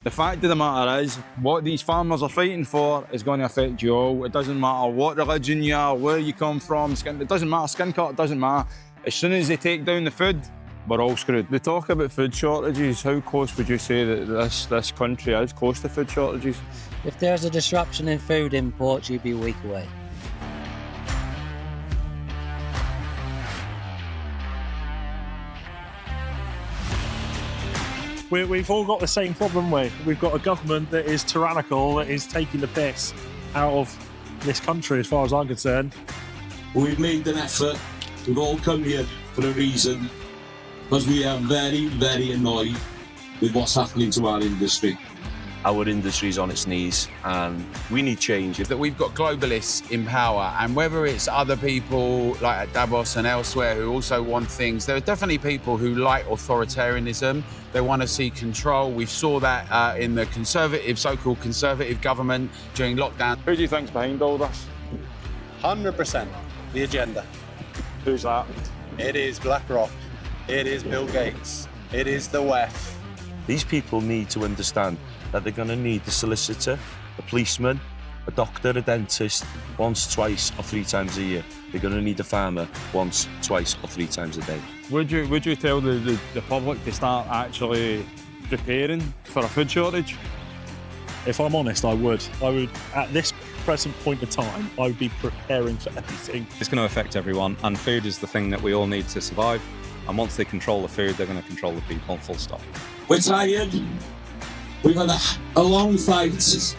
The fact of the matter is, what these farmers are fighting for is going to affect you all. It doesn't matter what religion you are, where you come from, it doesn't matter, skin colour, it doesn't matter. As soon as they take down the food, we're all screwed. They talk about food shortages. How close would you say that this country is close to food shortages? If there's a disruption in food imports, you'd be a week away. We've all got the same problem. We've got a government that is tyrannical, that is taking the piss out of this country, as far as I'm concerned. We've made an effort. We've all come here for a reason, because we are very, very annoyed with what's happening to our industry. Our industry's on its knees and we need change. That we've got globalists in power, and whether it's other people like at Davos and elsewhere who also want things, there are definitely people who like authoritarianism. They want to see control. We saw that in the so-called conservative government during lockdown. Who do you think's behind all this? 100% the agenda. Who's that? It is BlackRock. It is Bill Gates. It is the WEF. These people need to understand that they're going to need a solicitor, a policeman, a doctor, a dentist, once, twice or 3 times a year. They're going to need a farmer once, twice or 3 times a day. Would you tell the public to start actually preparing for a food shortage? If I'm honest, I would. At this present point in time, I would be preparing for anything. It's going to affect everyone, and food is the thing that we all need to survive. And once they control the food, they're going to control the people, full stop. We're tired. We've had a long fight,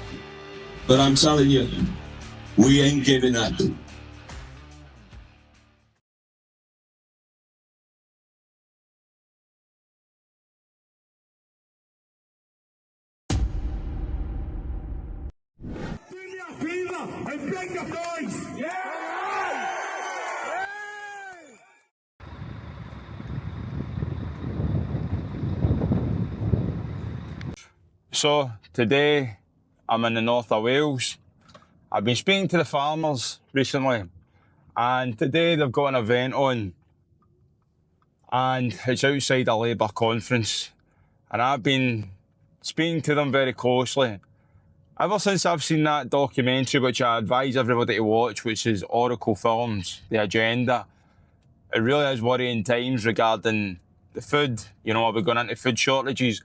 but I'm telling you, we ain't giving up. Bring your fever and bring the noise! Yeah! So today I'm in the north of Wales. I've been speaking to the farmers recently, and today they've got an event on, and it's outside a Labour conference, and I've been speaking to them very closely. Ever since I've seen that documentary, which I advise everybody to watch, which is Oracle Films, The Agenda, it really is worrying times regarding the food. You know, we're going into food shortages.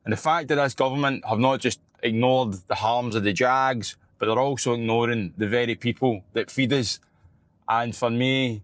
And the fact that this government have not just ignored the harms of the jags, but they're also ignoring the very people that feed us. And for me,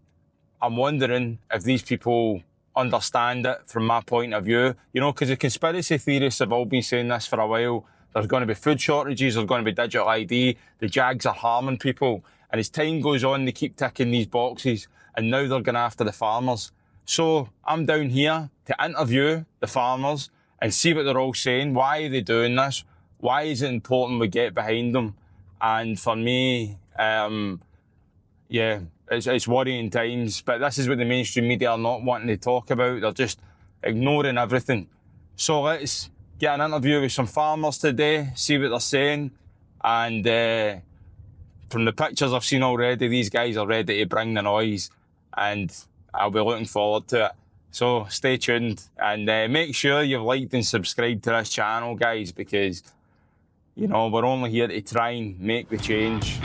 I'm wondering if these people understand it from my point of view. You know, because the conspiracy theorists have all been saying this for a while. There's going to be food shortages, there's going to be digital ID, the jags are harming people. And as time goes on, they keep ticking these boxes, and now they're going after the farmers. So I'm down here to interview the farmers and see what they're all saying. Why are they doing this? Why is it important we get behind them? And for me, yeah, it's worrying times, but this is what the mainstream media are not wanting to talk about. They're just ignoring everything. So let's get an interview with some farmers today, see what they're saying. And from the pictures I've seen already, these guys are ready to bring the noise, and I'll be looking forward to it. So stay tuned, and make sure you've liked and subscribed to this channel, guys, because, you know, we're only here to try and make the change.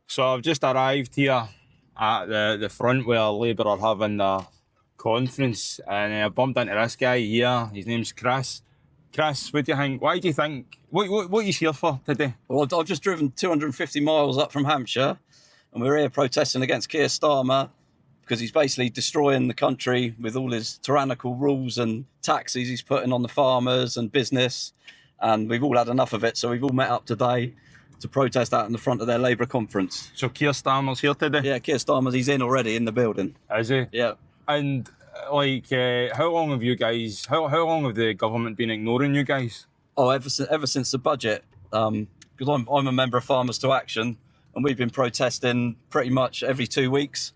So I've just arrived here at the front where Labour are having the conference, and I bumped into this guy here. His name's Chris. Chris, what do you think? Why do you think? What are you here for today? Well, I've just driven 250 miles up from Hampshire, and we're here protesting against Keir Starmer because he's basically destroying the country with all his tyrannical rules and taxes he's putting on the farmers and business. And we've all had enough of it, so we've all met up today to protest out in the front of their Labour conference. So Keir Starmer's here today? Yeah, Keir Starmer's, he's in already in the building. Is he? Yeah. And how long have you guys? How long have the government been ignoring you guys? Oh, ever since the budget, because I'm a member of Farmers to Action, and we've been protesting pretty much every 2 weeks.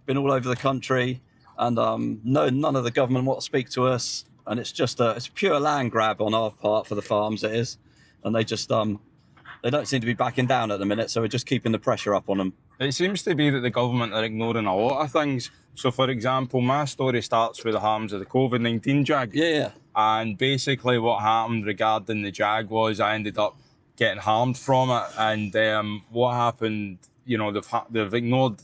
Been all over the country, and none of the government want to speak to us, and it's a pure land grab on our part for the farms. It is, and they just they don't seem to be backing down at the minute, so we're just keeping the pressure up on them. It seems to be that the government are ignoring a lot of things. So, for example, my story starts with the harms of the COVID-19 jag. Yeah. And basically what happened regarding the jag was I ended up getting harmed from it. And what happened, you know, they've ignored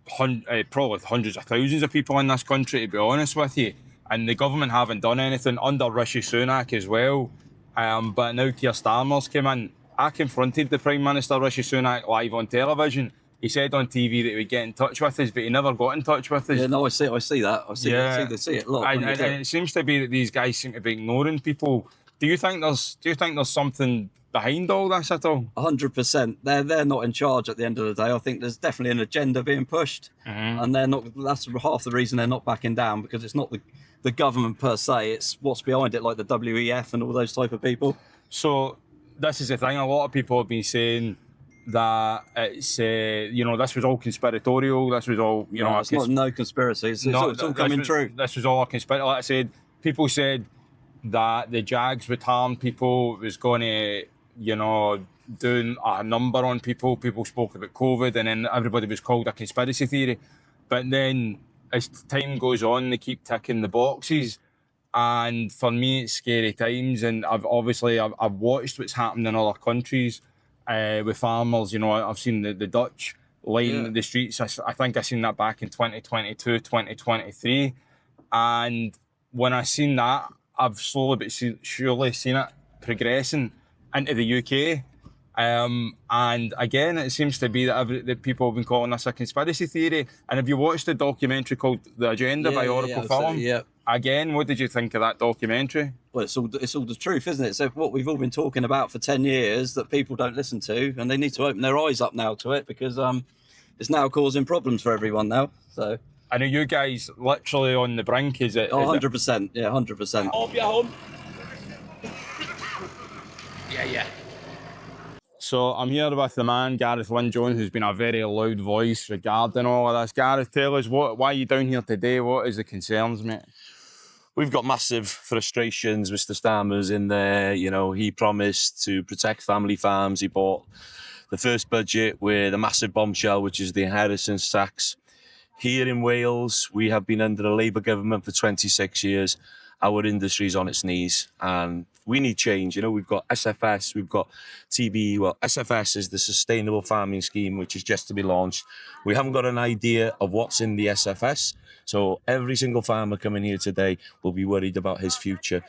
probably hundreds of thousands of people in this country, to be honest with you. And the government haven't done anything under Rishi Sunak as well. But now Keir Starmer's came in. I confronted the Prime Minister, Rishi Sunak, live on television. He said on TV that he would get in touch with us, but he never got in touch with us. Yeah, no, I see that. I see it a lot. And it seems to be that these guys seem to be ignoring people. Do you think there's something behind all this at all? 100%. They're not in charge at the end of the day. I think there's definitely an agenda being pushed, and they're not. That's half the reason they're not backing down, because it's not the government per se. It's what's behind it, like the WEF and all those type of people. So this is the thing. A lot of people have been saying that it's this was all conspiratorial. This was all It's not no conspiracy. It's all coming true. This was all a conspiracy. Like I said, people said that the jags would harm people. It was going to doing a number on people. People spoke about COVID, and then everybody was called a conspiracy theory. But then as time goes on, they keep ticking the boxes. And for me, it's scary times. And I've watched what's happened in other countries with farmers. I've seen the Dutch line the streets. I think I seen that back in 2022, 2023. And when I seen that, I've slowly but surely seen it progressing into the UK. And again, it seems to be that people have been calling this a conspiracy theory. And have you watched the documentary called The Agenda by Oracle Film? Yeah. Again, what did you think of that documentary? Well, it's all the truth, isn't it? So what we've all been talking about for 10 years that people don't listen to, and they need to open their eyes up now to it, because it's now causing problems for everyone now. So I know you guys literally on the brink, is it? 100%. Yeah, 100%. Hope you're home. Yeah. So I'm here with the man, Gareth Win Jones, who's been a very loud voice regarding all of this. Gareth, tell us, why are you down here today? What is the concerns, mate? We've got massive frustrations. Mr. Starmer's in there. He promised to protect family farms. He bought the first budget with a massive bombshell, which is the inheritance tax. Here in Wales, we have been under a Labour government for 26 years. Our industry's on its knees, and we need change. We've got SFS, we've got TBE. Well, SFS is the Sustainable Farming Scheme, which is just to be launched. We haven't got an idea of what's in the SFS, so every single farmer coming here today will be worried about his future.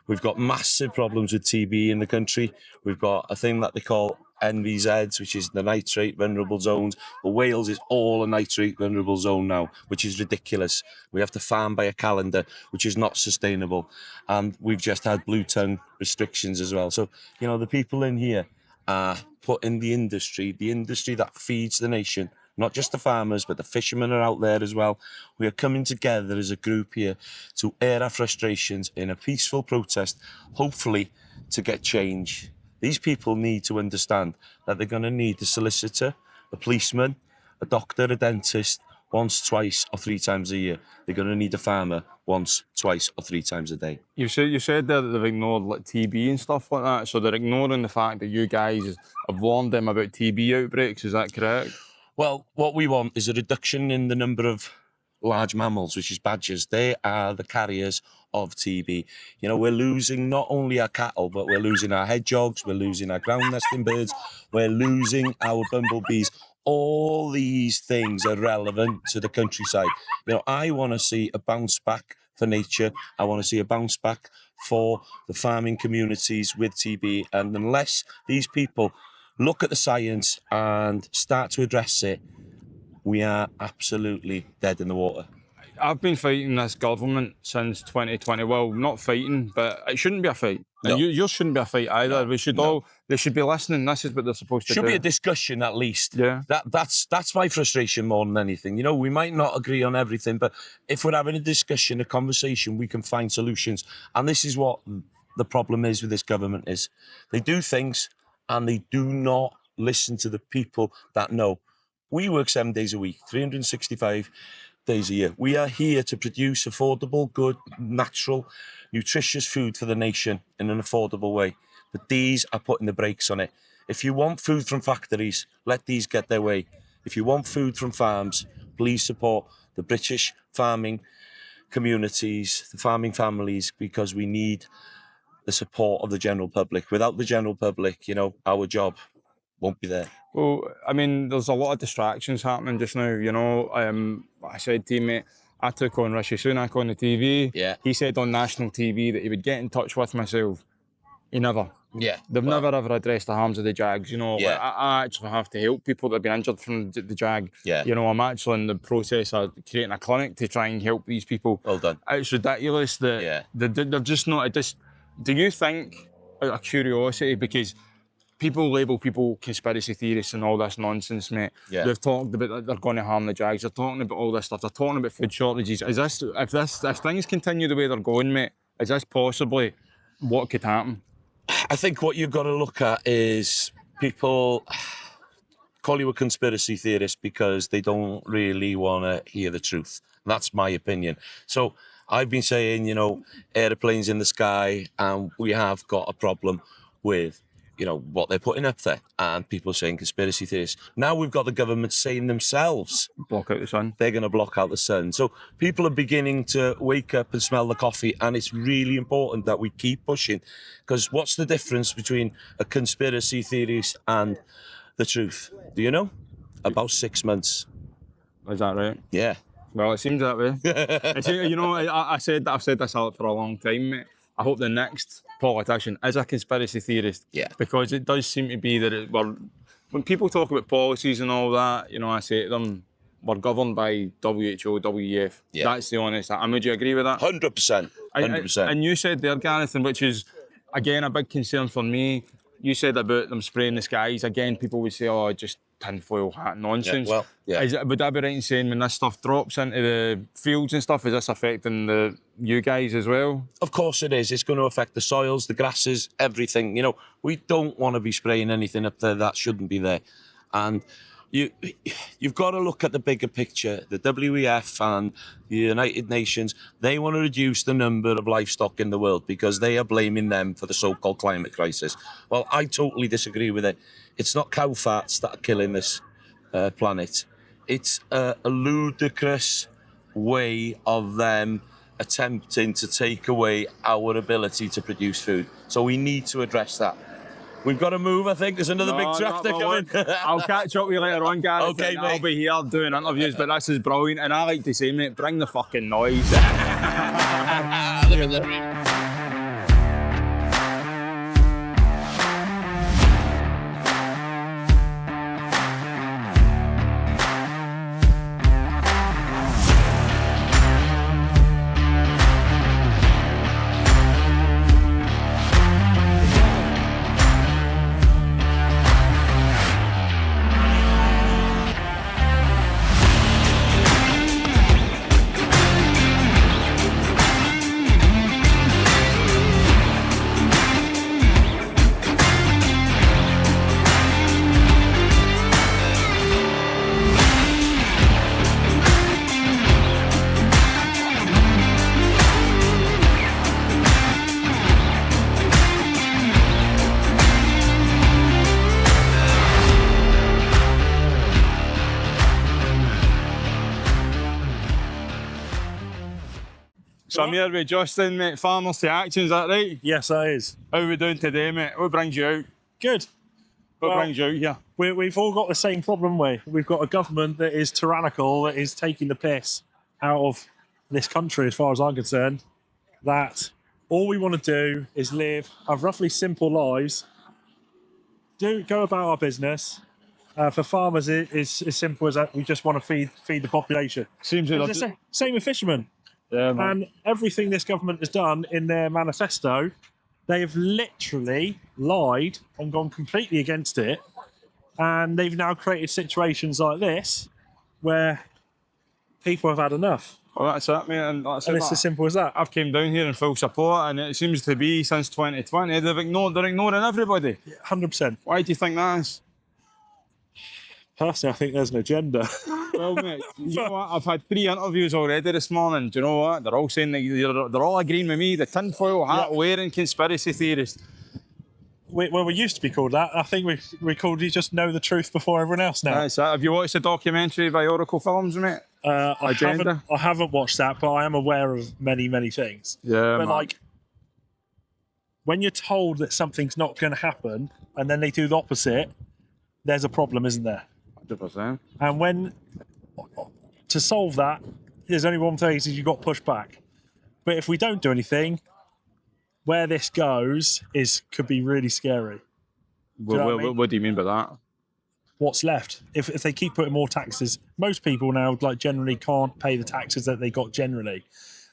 We've got massive problems with TBE in the country. We've got a thing that they call NVZs, which is the nitrate vulnerable zones. But Wales is all a nitrate vulnerable zone now, which is ridiculous. We have to farm by a calendar, which is not sustainable. And we've just had blue tongue restrictions as well. So, the people in here are putting the industry that feeds the nation, not just the farmers, but the fishermen are out there as well. We are coming together as a group here to air our frustrations in a peaceful protest, hopefully to get change. These people need to understand that they're going to need a solicitor, a policeman, a doctor, a dentist, once, twice, or 3 times a year. They're going to need a farmer once, twice, or 3 times a day. You said there that they've ignored TB and stuff like that, so they're ignoring the fact that you guys have warned them about TB outbreaks. Is that correct? Well, what we want is a reduction in the number of large mammals, which is badgers. They are the carriers of TB. We're losing not only our cattle, but we're losing our hedgehogs, we're losing our ground nesting birds, we're losing our bumblebees. All these things are relevant to the countryside. I want to see a bounce back for nature. I want to see a bounce back for the farming communities with TB. And unless these people look at the science and start to address it, we are absolutely dead in the water. I've been fighting this government since 2020. Well, not fighting, but it shouldn't be a fight. No. And yours shouldn't be a fight either. No, We should no. they should be listening. This is what they're supposed to do. Should be a discussion at least. Yeah. That's my frustration more than anything. You know, we might not agree on everything, but if we're having a discussion, a conversation, we can find solutions. And this is what the problem is with this government is they do things and they do not listen to the people that know. We work 7 days a week, 365 days a year. We are here to produce affordable, good, natural, nutritious food for the nation in an affordable way. But these are putting the brakes on it. If you want food from factories, let these get their way. If you want food from farms, please support the British farming communities, the farming families, because we need the support of the general public. Without the general public, you know, our job won't be there. Well, I mean, there's a lot of distractions happening just now, you know. I said to you, mate, I took on Rishi Sunak on the TV. Yeah. He said on national TV that he would get in touch with myself. He never. Yeah. They've never ever addressed the harms of the Jags, you know. Yeah. Like, I actually have to help people that have been injured from the Jag. Yeah. You know, I'm actually in the process of creating a clinic to try and help these people. Well done. It's ridiculous that they're just not. Do you think, out of curiosity, because people label people conspiracy theorists and all this nonsense, mate. Yeah. They've talked about that they're going to harm the Jags. They're talking about all this stuff. They're talking about food shortages. If things continue the way they're going, mate, is this possibly what could happen? I think what you've got to look at is people call you a conspiracy theorist because they don't really want to hear the truth. That's my opinion. So I've been saying, you know, airplanes in the sky, and we have got a problem with, you know, what they're putting up there, and people saying conspiracy theorists. Now we've got the government saying themselves, block out the sun. They're going to block out the sun. So people are beginning to wake up and smell the coffee, and it's really important that we keep pushing, because what's the difference between a conspiracy theorist and the truth? Do you know? About 6 months. Is that right? Yeah. Well, it seems that way. You know, I've said this out for a long time, mate. I hope the next politician is a conspiracy theorist. Yeah. Because it does seem to be that when people talk about policies and all that, you know, I say to them, we're governed by WHO, WEF. Yeah. That's the honest. And would you agree with that? 100%. 100%. And you said there, Gareth, and which is, again, a big concern for me. You said about them spraying the skies. Again, people would say, oh, just tinfoil hat nonsense. Yeah, well, yeah. Would I be right in saying when this stuff drops into the fields and stuff, is this affecting you guys as well? Of course it is. It's going to affect the soils, the grasses, everything. You know, we don't want to be spraying anything up there that shouldn't be there. And you've got to look at the bigger picture. The WEF and the United Nations, they want to reduce the number of livestock in the world because they are blaming them for the so-called climate crisis. Well, I totally disagree with it. It's not cow fats that are killing this planet. It's a ludicrous way of them attempting to take away our ability to produce food. So we need to address that. We've got to move, I think. There's another big tractor coming. I'll catch up with you later on, Gareth. Okay, mate. I'll be here doing interviews, but this is brilliant. And I like to say, mate, bring the fucking noise. So I'm here with Justin, mate. Farmers to Action, is that right? Yes, that is. How are we doing today, mate? What brings you out? Good. What brings you out here? We've all got the same problem, we've got a government that is tyrannical, that is taking the piss out of this country, as far as I'm concerned, that all we want to do is have roughly simple lives, go about our business, For farmers, it's as simple as that. We just want to feed the population. Seems And like it's the same with fishermen. yeah, man. And everything this government has done in their manifesto, they have literally lied and gone completely against it. And they've now created situations like this where people have had enough. Well, that's it, mate, and that's And it. it's as simple as that. I've came down here in full support, and it seems to be since 2020 they're ignoring everybody. 100%. Why do you think that is? Personally, I think there's an agenda. Well, mate, you know what? I've had 3 interviews already this morning. Do you know what? They're all saying they're all agreeing with me. The tinfoil hat wearing conspiracy theorist. We used to be called that. I think we called you just know the truth before everyone else now. That's it. Have you watched the documentary by Oracle Films, mate? I haven't watched that, but I am aware of many things. Yeah, But man. like, when you're told that something's not going to happen and then they do the opposite, there's a problem, isn't there? 100%. And to solve that, there's only one thing: is you've got to push back. But if we don't do anything, where this goes could be really scary. Do you know what I mean? What do you mean by that? What's left? If they keep putting more taxes, most people now generally can't pay the taxes that they got generally.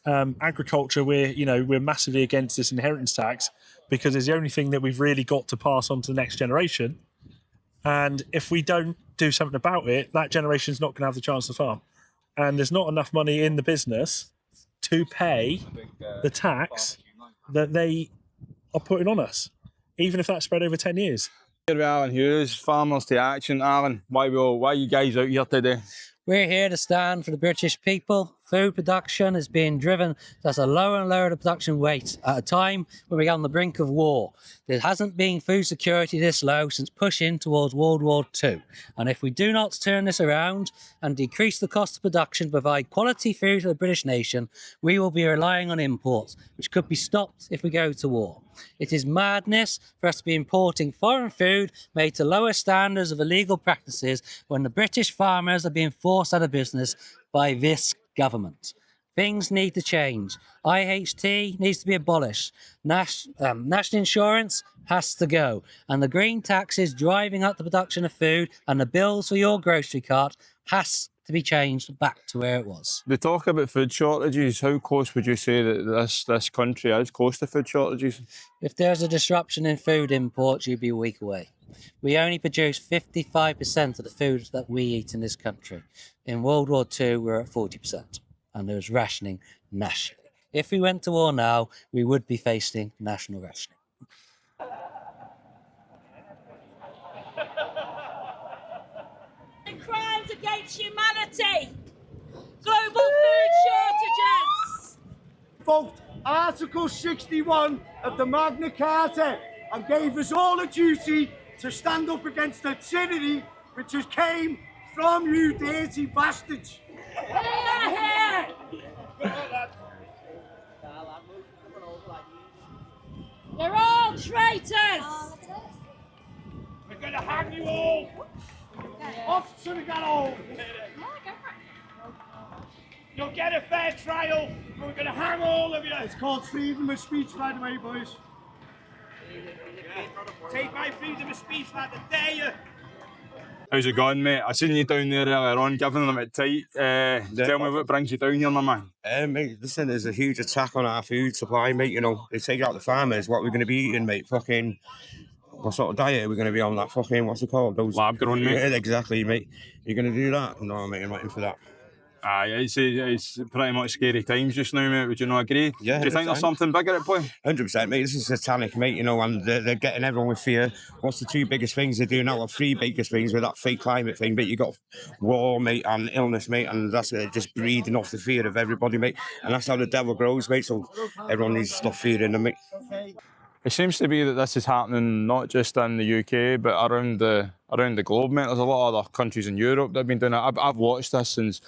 Agriculture, we're massively against this inheritance tax because it's the only thing that we've really got to pass on to the next generation. And if we don't do something about it, that generation's not going to have the chance to farm. And there's not enough money in the business to pay the tax that they are putting on us, even if that's spread over 10 years. Here with Alan Hughes, Farmers to Action. Alan, why are you guys out here today? We're here to stand for the British people. Food production is being driven to a lower and lower the production rate at a time when we're on the brink of war. There hasn't been food security this low since pushing towards World War II. And if we do not turn this around and decrease the cost of production to provide quality food to the British nation, we will be relying on imports, which could be stopped if we go to war. It is madness for us to be importing foreign food made to lower standards of illegal practices when the British farmers are being forced out of business by this government. Things need to change. IHT needs to be abolished. National insurance has to go. And the green taxes driving up the production of food and the bills for your grocery cart has to be changed back to where it was. They talk about food shortages. How close would you say that this country is close to food shortages? If there's a disruption in food imports, you'd be a week away. We only produce 55% of the food that we eat in this country. In World War II, we're at 40%, and there was rationing nationally. If we went to war now, we would be facing national rationing. Crimes against humanity, global food shortages. Invoked Article 61 of the Magna Carta and gave us all a duty to stand up against the tyranny which has came from you dirty bastards. They're all traitors. We're going to hang you all. Off to the gallows. You'll get a fair trial, but we're going to hang all of you. It's called freedom of speech, by the way, boys. Take my freedom of speech, lad, I dare you. How's it going, mate? I seen you down there earlier on, giving them it tight. Tell me what brings you down here, my man. Mate, listen, there's a huge attack on our food supply, mate. You know, they take out the farmers. What we're going to be eating, mate? Fucking, what sort of diet are we going to be on? That fucking, what's it called? Those lab grown, mate. Yeah, exactly, mate. You're going to do that? No, mate, I'm not in for that. It's pretty much scary times just now, mate. Would you not agree? Yeah. Do you think there's something bigger at play? 100%, mate. This is satanic, mate. You know, and they're getting everyone with fear. What's the 2 biggest things they're doing now? Or 3 biggest things with that fake climate thing. But you got war, mate, and illness, mate, and that's just breeding off the fear of everybody, mate. And that's how the devil grows, mate. So everyone needs to stop fearing them, mate. It seems to be that this is happening not just in the UK, but around the globe, mate. There's a lot of other countries in Europe that have been doing it. I've watched this since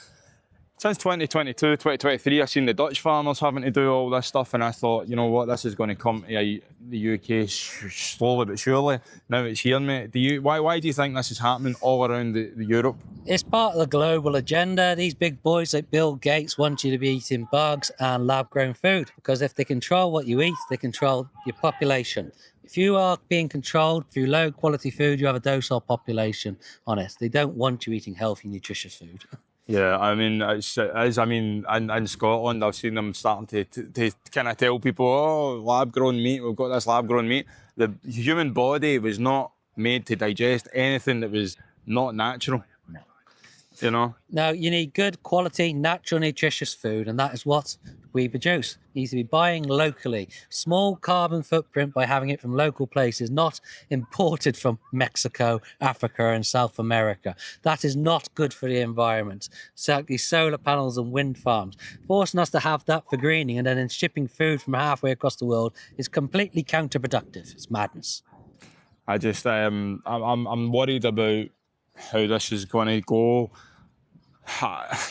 Since 2022, 2023, I've seen the Dutch farmers having to do all this stuff, and I thought, you know what, this is going to come to the UK slowly but surely. Now it's here, mate. Why do you think this is happening all around the Europe? It's part of the global agenda. These big boys like Bill Gates want you to be eating bugs and lab-grown food, because if they control what you eat, they control your population. If you are being controlled through low-quality food, you have a docile population on it. They don't want you eating healthy, nutritious food. Yeah, I mean, in Scotland, I've seen them starting to kind of tell people, oh, lab-grown meat, we've got this lab-grown meat. The human body was not made to digest anything that was not natural. No. You know? Now, you need good quality, natural, nutritious food, and that is what we produce. You need to be buying locally. Small carbon footprint by having it from local places, not imported from Mexico, Africa, and South America. That is not good for the environment. So these solar panels and wind farms, forcing us to have that for greening and then shipping food from halfway across the world is completely counterproductive. It's madness. I just, I'm worried about how this is going to go.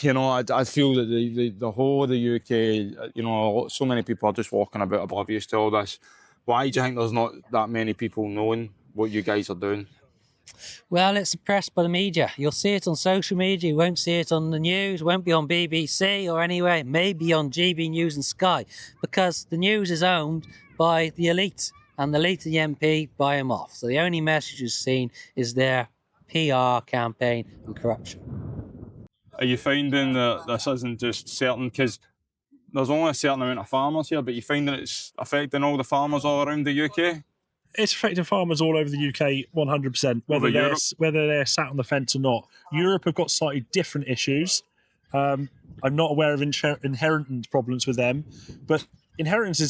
You know, I feel that the whole of the UK, you know, so many people are just walking about oblivious to all this. Why do you think there's not that many people knowing what you guys are doing? Well, it's suppressed by the media. You'll see it on social media, you won't see it on the news, it won't be on BBC or anywhere, maybe on GB News and Sky, because the news is owned by the elite, and the elite of the MP buy them off. So the only message you've seen is their PR campaign and corruption. Are you finding that this isn't just certain, because there's only a certain amount of farmers here, but you find that it's affecting all the farmers all around the UK? It's affecting farmers all over the UK 100%, whether they're sat on the fence or not. Europe have got slightly different issues. I'm not aware of inheritance problems with them, but inheritance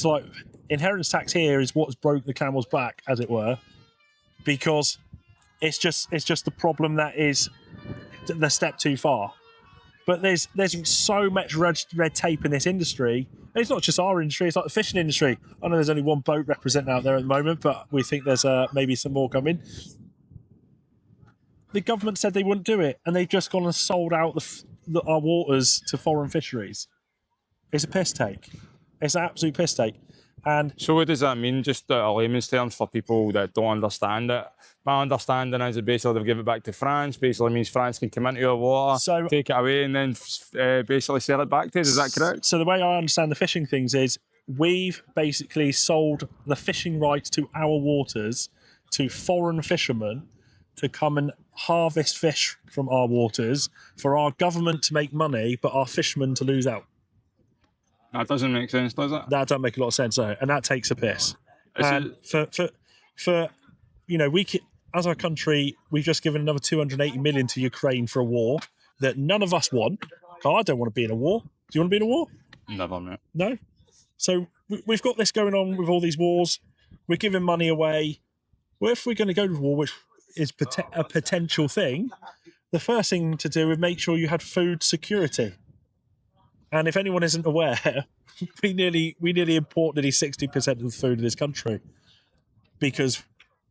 tax here is what's broke the camel's back, as it were, because it's just the problem that is the step too far. But there's so much red tape in this industry. And it's not just our industry, it's like the fishing industry. I know there's only one boat represented out there at the moment, but we think there's maybe some more coming. The government said they wouldn't do it, and they've just gone and sold out our waters to foreign fisheries. It's a piss take. It's an absolute piss take. And so what does that mean, just a layman's terms, for people that don't understand it? My understanding is that basically they've given it back to France. Basically means France can come into your water, take it away, and then basically sell it back to us. Is that correct? So the way I understand the fishing things is we've basically sold the fishing rights to our waters to foreign fishermen to come and harvest fish from our waters for our government to make money, but our fishermen to lose out. That doesn't make sense, does it? That doesn't make a lot of sense, though, and that takes a piss. And for you know, as a country, we've just given another 280 million to Ukraine for a war that none of us want. I don't want to be in a war. Do you want to be in a war? Never, mate. No. So we've got this going on with all these wars. We're giving money away. Well, if we're going to go to war, which is a potential thing, the first thing to do is make sure you had food security. And if anyone isn't aware, we nearly import nearly 60% of the food in this country because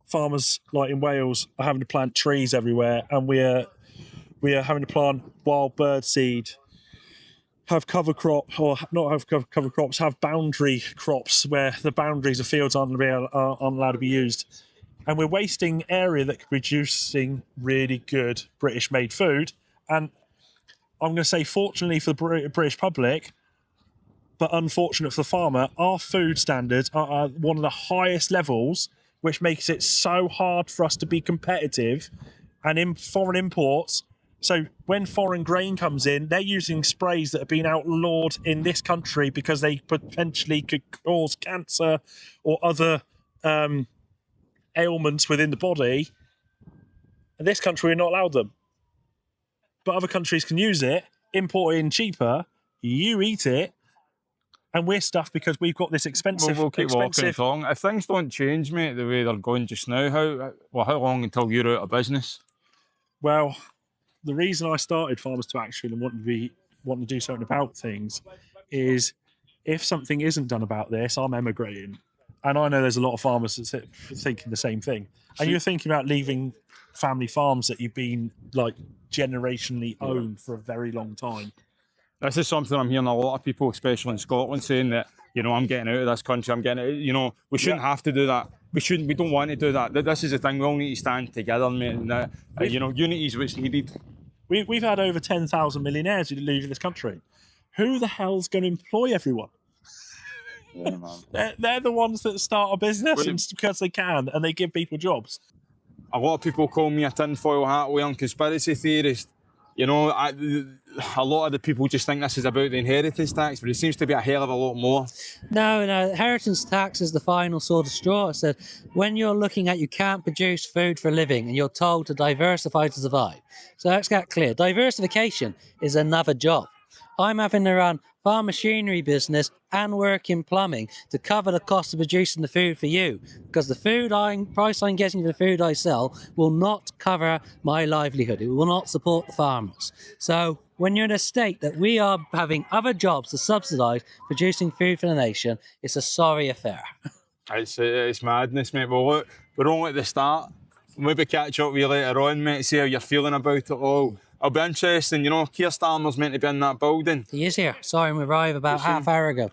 farmers, like in Wales, are having to plant trees everywhere, and we are having to plant wild bird seed, have cover crop, or not have cover crops, have boundary crops where the boundaries of fields aren't allowed to be used. And we're wasting area that could be producing really good British-made food. And I'm going to say, fortunately for the British public, but unfortunate for the farmer, our food standards are one of the highest levels, which makes it so hard for us to be competitive. And in foreign imports, so when foreign grain comes in, they're using sprays that have been outlawed in this country because they potentially could cause cancer or other ailments within the body. In this country, we're not allowed them. But other countries can use it, import it in cheaper, you eat it, and we're stuffed because we've got this expensive... We'll keep walking along. If things don't change, mate, the way they're going just now, how long until you're out of business? Well, the reason I started Farmers to Action and wanting to do something about things is if something isn't done about this, I'm emigrating. And I know there's a lot of farmers that thinking the same thing. And you're thinking about leaving family farms that you've been, like, generationally owned for a very long time. This is something I'm hearing a lot of people, especially in Scotland, saying that, you know, I'm getting out of this country, I'm getting out, you know, we shouldn't have to do that. We don't want to do that. This is the thing, we all need to stand together, mate, and you know, unity is what's needed. We've had over 10,000 millionaires leaving this country. Who the hell's going to employ everyone? They're the ones that start a business because they can, and they give people jobs. A lot of people call me a tinfoil hat wearing conspiracy theorist. You know, a lot of the people just think this is about the inheritance tax, but it seems to be a hell of a lot more. No, inheritance tax is the final sort of straw. It said when you're looking at you can't produce food for a living and you're told to diversify to survive. So let's get clear. Diversification is another job. I'm having to run farm machinery business and work in plumbing to cover the cost of producing the food for you, because the price I'm getting for the food I sell will not cover my livelihood. It will not support the farmers. So when you're in a state that we are having other jobs to subsidise producing food for the nation, it's a sorry affair. It's madness, mate. Well, look, we're only at the start. Maybe catch up with you later on, mate, see how you're feeling about it all. It'll be interesting, you know, Keir Starmer's meant to be in that building. He is here. Saw him arrive about half hour ago.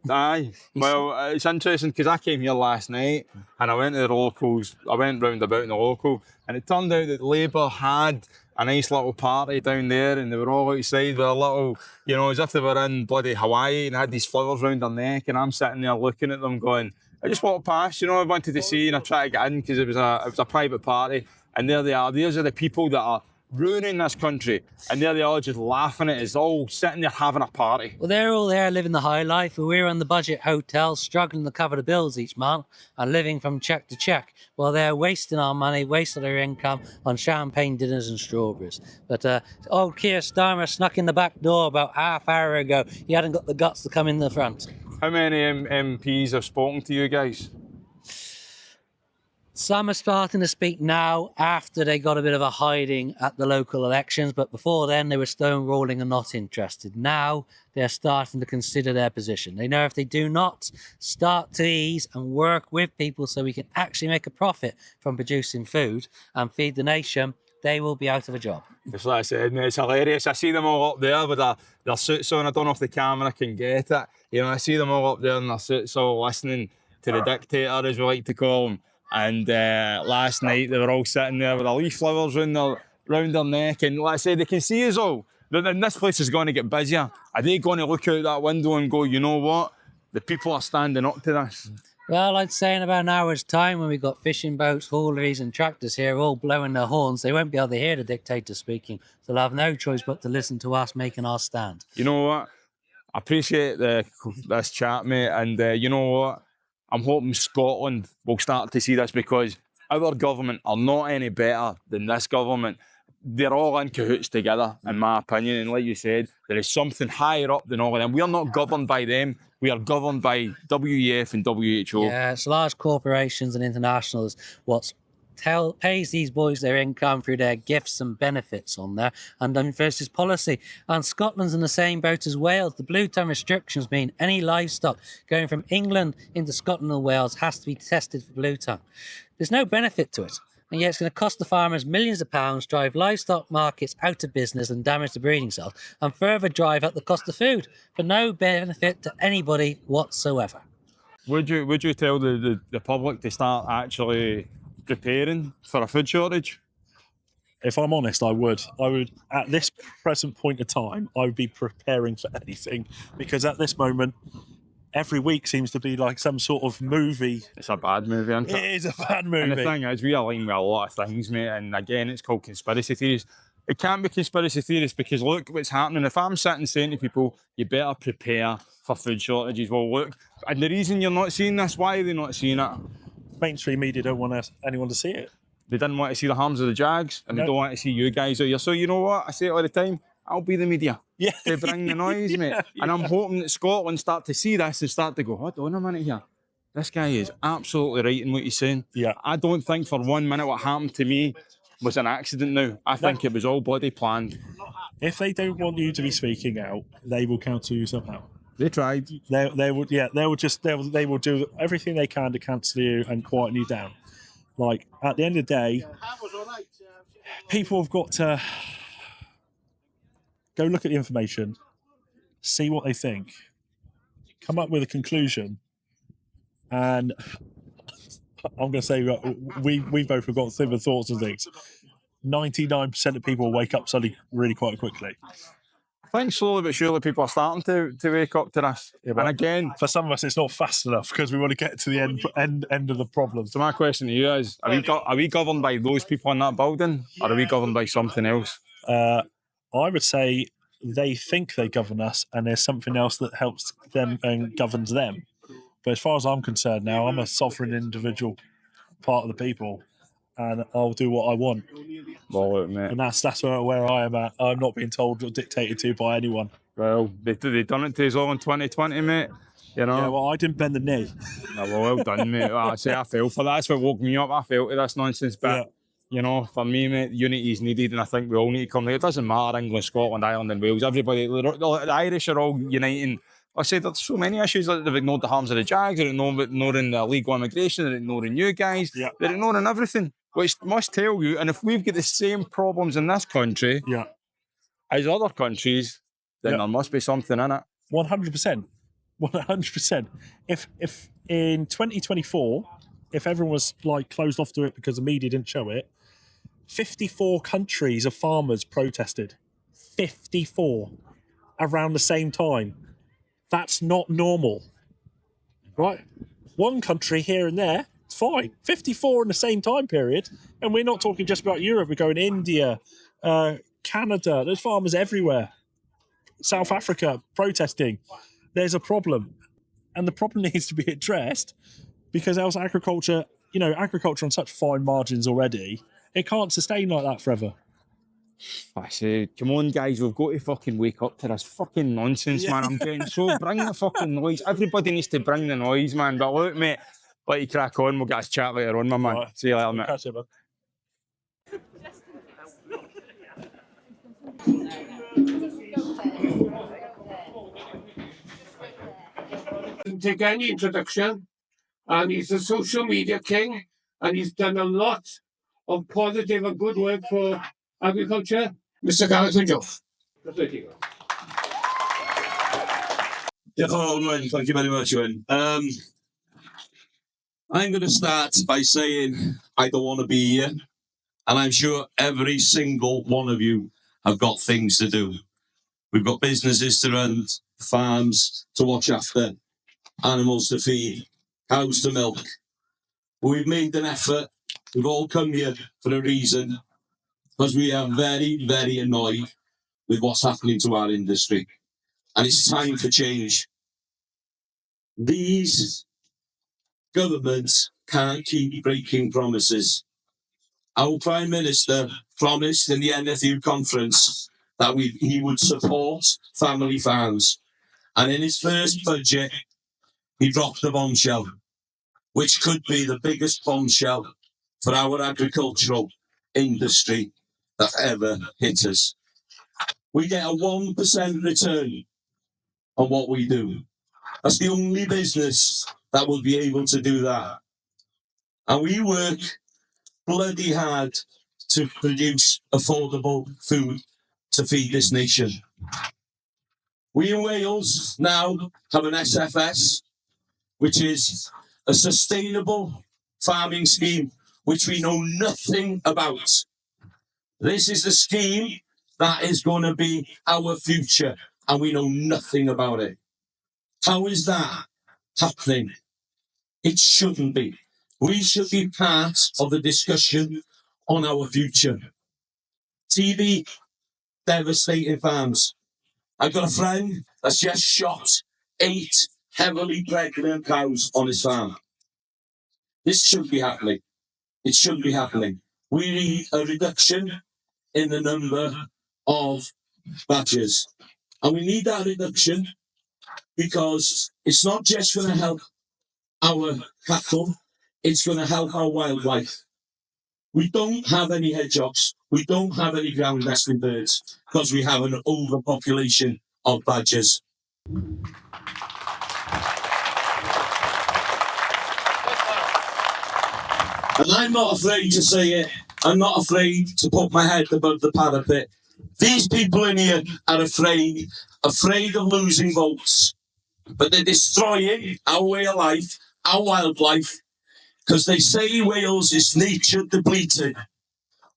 Aye. Well, it's interesting because I came here last night and I went to the locals. I went round about in the local, and it turned out that Labour had a nice little party down there, and they were all outside with a little, you know, as if they were in bloody Hawaii and had these flowers round their neck, and I'm sitting there looking at them going, I just walked past, you know, I wanted to see and I tried to get in because it was a private party, and there they are. These are the people that are ruining this country, and there they are just laughing at us, all sitting there having a party. Well, they're all there living the high life, and we're in the budget hotels struggling to cover the bills each month and living from check to check, while they're wasting our money, wasting our income on champagne dinners and strawberries. But old Keir Starmer snuck in the back door about half hour ago. He hadn't got the guts to come in the front. How many MPs have spoken to you guys? Some are starting to speak now after they got a bit of a hiding at the local elections, but before then they were stonewalling and not interested. Now they're starting to consider their position. They know if they do not start to ease and work with people so we can actually make a profit from producing food and feed the nation, they will be out of a job. It's like I said, mate, it's hilarious. I see them all up there with their suits on. I don't know if the camera can get it. You know, I see them all up there in their suits, all listening to the dictator, as we like to call him. And last night they were all sitting there with the leaf flowers round their neck, and like I said, they can see us all. Then this place is going to get busier. Are they going to look out that window and go, you know what? The people are standing up to this. Well, I'd say in about an hour's time, when we've got fishing boats, hauleries and tractors here all blowing their horns, they won't be able to hear the dictator speaking. So they'll have no choice but to listen to us making our stand. You know what? I appreciate this chat, mate, and you know what? I'm hoping Scotland will start to see this, because our government are not any better than this government. They're all in cahoots together, in my opinion. And like you said, there is something higher up than all of them. We are not governed by them. We are governed by WEF and WHO. Yeah, it's large corporations and internationals what's pays these boys their income through their gifts and benefits on there, and versus policy. And Scotland's in the same boat as Wales. The blue tongue restrictions mean any livestock going from England into Scotland or Wales has to be tested for blue tongue. There's no benefit to it, and yet it's going to cost the farmers millions of pounds, drive livestock markets out of business and damage the breeding cells, and further drive up the cost of food for no benefit to anybody whatsoever. Would you tell the public to start actually preparing for a food shortage? If I'm honest, I would at this present point of time, I would be preparing for anything, because at this moment every week seems to be like some sort of movie. It's a bad movie, isn't it? It is a bad movie. And the thing is, we align with a lot of things, mate, and again, it's called conspiracy theories. It can't be conspiracy theories, because look what's happening. If I'm sitting saying to people, you better prepare for food shortages, well look, and the reason you're not seeing this, why are they not seeing it? Mainstream media don't want anyone to see it. They didn't want to see the harms of the Jags, and they don't want to see you guys out here. So you know what? I say it all the time, I'll be the media. Yeah. To bring the noise, mate. And I'm hoping that Scotland start to see this and start to go, hold on a minute here. This guy is absolutely right in what he's saying. Yeah. I don't think for 1 minute what happened to me was an accident now. I think it was all bloody planned. If they don't want you to be speaking out, they will counter you somehow. They tried. They will do everything they can to cancel you and quieten you down. Like, at the end of the day, people have got to go look at the information, see what they think, come up with a conclusion, and I'm going to say we both have got similar thoughts and things. 99% of people wake up suddenly really quite quickly. I think slowly but surely people are starting to wake up to this. Yeah, and again, for some of us, it's not fast enough because we want to get to the end of the problem. So my question to you is: Are we governed by those people in that building, or are we governed by something else? I would say they think they govern us, and there's something else that helps them and governs them. But as far as I'm concerned now, I'm a sovereign individual part of the people, and I'll do what I want. Well, look, mate. And that's where I am at. I'm not being told or dictated to by anyone. Well, they done it to us all in 2020, mate. You know. Yeah, well, I didn't bend the knee. No, well done, mate. Well, I say I fell for that. That's what woke me up. I fell to this nonsense. But, you know, for me, mate, unity is needed, and I think we all need to come together. It doesn't matter, England, Scotland, Ireland and Wales. Everybody, the Irish are all uniting. I said there's so many issues. Like they've ignored the harms of the Jags, they're ignoring the illegal immigration, they're ignoring you guys, they're ignoring everything. Which must tell you, and if we've got the same problems in this country as other countries, then there must be something in it. 100%. 100%. If in 2024, if everyone was like closed off to it because the media didn't show it, 54 countries of farmers protested. 54 around the same time. That's not normal, right? One country here and there, it's fine. 54 in the same time period, and we're not talking just about Europe. We're going India, Canada. There's farmers everywhere. South Africa protesting. There's a problem, and the problem needs to be addressed because else agriculture on such fine margins already, it can't sustain like that forever. I say, come on, guys, we've got to fucking wake up to this fucking nonsense, man. I'm getting so bring the fucking noise. Everybody needs to bring the noise, man. But look, mate, let you crack on. We'll get us chat later on, my man. Right. See you later, mate. Catch you, man. Doesn't take any introduction, and he's a social media king, and he's done a lot of positive and good work for agriculture. Mr. Gareth Win Jones. Thank you very much, Win. I'm going to start by saying I don't want to be here, and I'm sure every single one of you have got things to do. We've got businesses to run, farms to watch after, animals to feed, cows to milk. We've made an effort. We've all come here for a reason, because we are very, very annoyed with what's happening to our industry. And it's time for change. These governments can't keep breaking promises. Our Prime Minister promised in the NFU conference that he would support family farms. And in his first budget, he dropped the bombshell, which could be the biggest bombshell for our agricultural industry that ever hit us. We get a 1% return on what we do. That's the only business that will be able to do that. And we work bloody hard to produce affordable food to feed this nation. We in Wales now have an SFS, which is a sustainable farming scheme, which we know nothing about. This is the scheme that is going to be our future, and we know nothing about it. How is that happening? It shouldn't be. We should be part of the discussion on our future. TB, devastating farms. I've got a friend that's just shot 8 heavily pregnant cows on his farm. This shouldn't be happening. It shouldn't be happening. We need a reduction in the number of badgers. And we need that reduction because it's not just going to help our cattle, it's going to help our wildlife. We don't have any hedgehogs, we don't have any ground nesting birds because we have an overpopulation of badgers. And I'm not afraid to say it. I'm not afraid to put my head above the parapet. These people in here are afraid afraid of losing votes, but they're destroying our way of life, our wildlife, because they say Wales is nature depleted.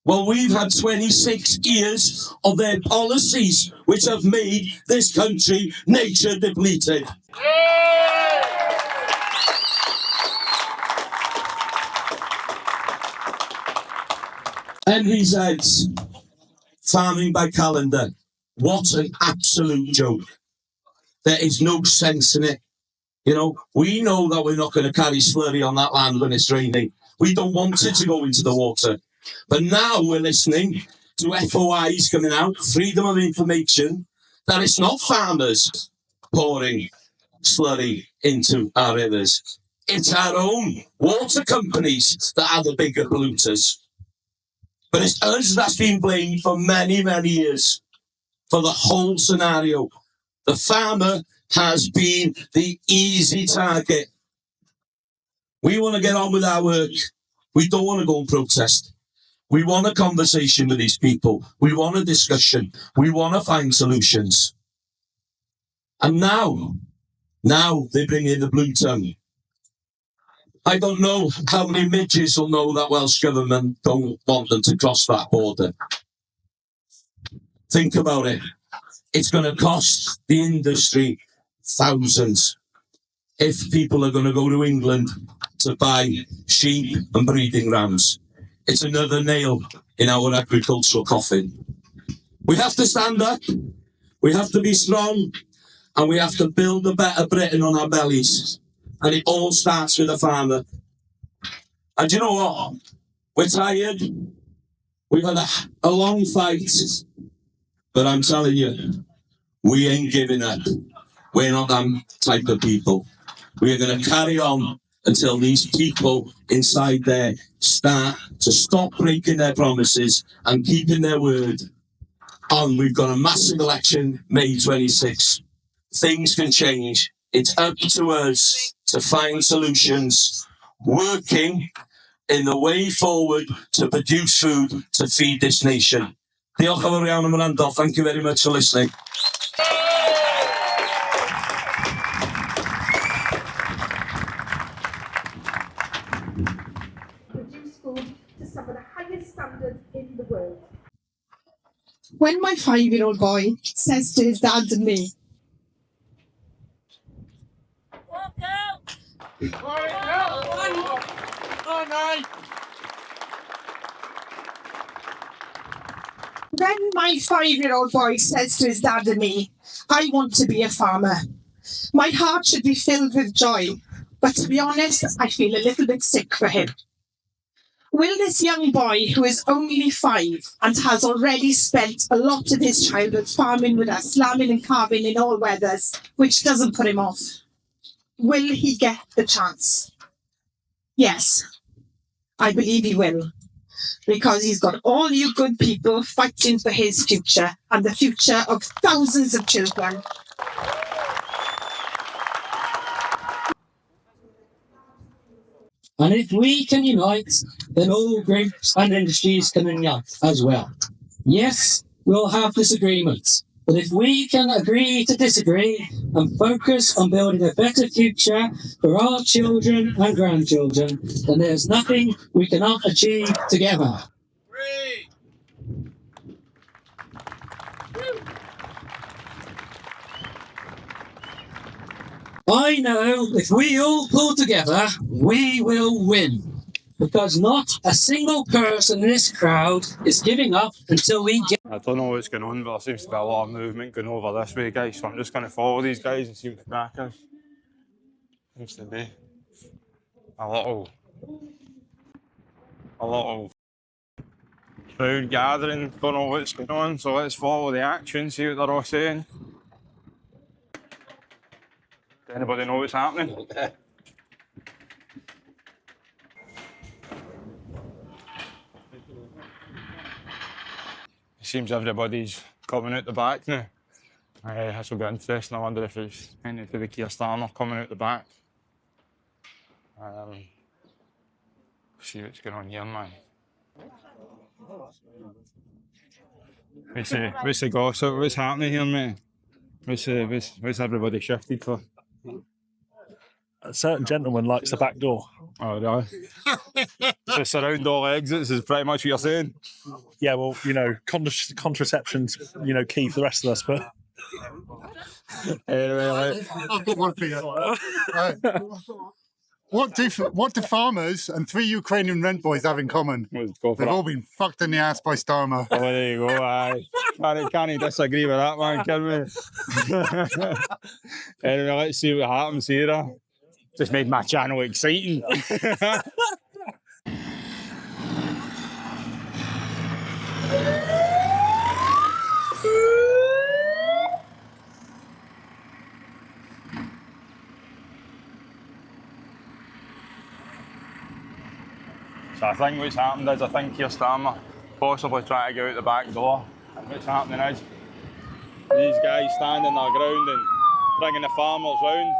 Well, we've had 26 years of their policies which have made this country nature depleted. Henry says, farming by calendar. What an absolute joke. There is no sense in it. You know, we know that we're not going to carry slurry on that land when it's raining. We don't want it to go into the water. But now we're listening to FOIs coming out, freedom of information, that it's not farmers pouring slurry into our rivers. It's our own water companies that are the bigger polluters. But it's us that's been blamed for many, many years for the whole scenario. The farmer has been the easy target. We want to get on with our work. We don't want to go and protest. We want a conversation with these people. We want a discussion. We want to find solutions. And now they bring in the blue tongue. I don't know how many midges will know that Welsh government don't want them to cross that border. Think about it. It's going to cost the industry thousands if people are going to go to England to buy sheep and breeding rams. It's another nail in our agricultural coffin. We have to stand up, we have to be strong, and we have to build a better Britain on our bellies. And it all starts with the farmer. And you know what? We're tired. We've had a long fight. But I'm telling you, we ain't giving up. We're not that type of people. We're going to carry on until these people inside there start to stop breaking their promises and keeping their word. And we've got a massive election, May 26. Things can change. It's up to us to find solutions, working in the way forward to produce food to feed this nation. Diolch yn fawr iawn am wrando. Thank you very much for listening. Produce food to some of the highest standards in the world. When my 5-year-old boy says to his dad and me, when my 5-year-old boy says to his dad and me, I want to be a farmer, my heart should be filled with joy, but to be honest, I feel a little bit sick for him. Will this young boy, who is only 5 and has already spent a lot of his childhood farming with us, lambing and calving in all weathers, which doesn't put him off, will he get the chance? Yes, I believe he will, because he's got all you good people fighting for his future and the future of thousands of children. And if we can unite, then all groups and industries can unite as well. Yes, we'll have disagreements, but if we can agree to disagree and focus on building a better future for our children and grandchildren, then there's nothing we cannot achieve together. I know if we all pull together, we will win. Because not a single person in this crowd is giving up until we get... I don't know what's going on, but there seems to be a lot of movement going over this way, guys. So I'm just going to follow these guys and see what the crack is. Seems to be a lot of crowd gathering. Don't know what's going on, so let's follow the action, see what they're all saying. Does anybody know what's happening? It seems everybody's coming out the back now. This will be interesting. I wonder if it's anything to the Keir Starmer coming out the back. See what's going on here, man. What's the gossip? What's happening here, mate? What's everybody shifted for? A certain gentleman likes the back door. Oh, no. So surround all exits is pretty much what you're saying? Yeah, well, you know, contraception's, you know, key for the rest of us, but... Anyway, I've got one for you. What do farmers and 3 Ukrainian rent boys have in common? They've all been fucked in the ass by Starmer. Oh, there you go, aye. Can't disagree with that, man, can we? Anyway, let's see what happens here. Just made my channel exciting. So I think what's happened is, I think Keir Starmer possibly trying to get out the back door. And what's happening is, these guys standing their ground and bringing the farmers round,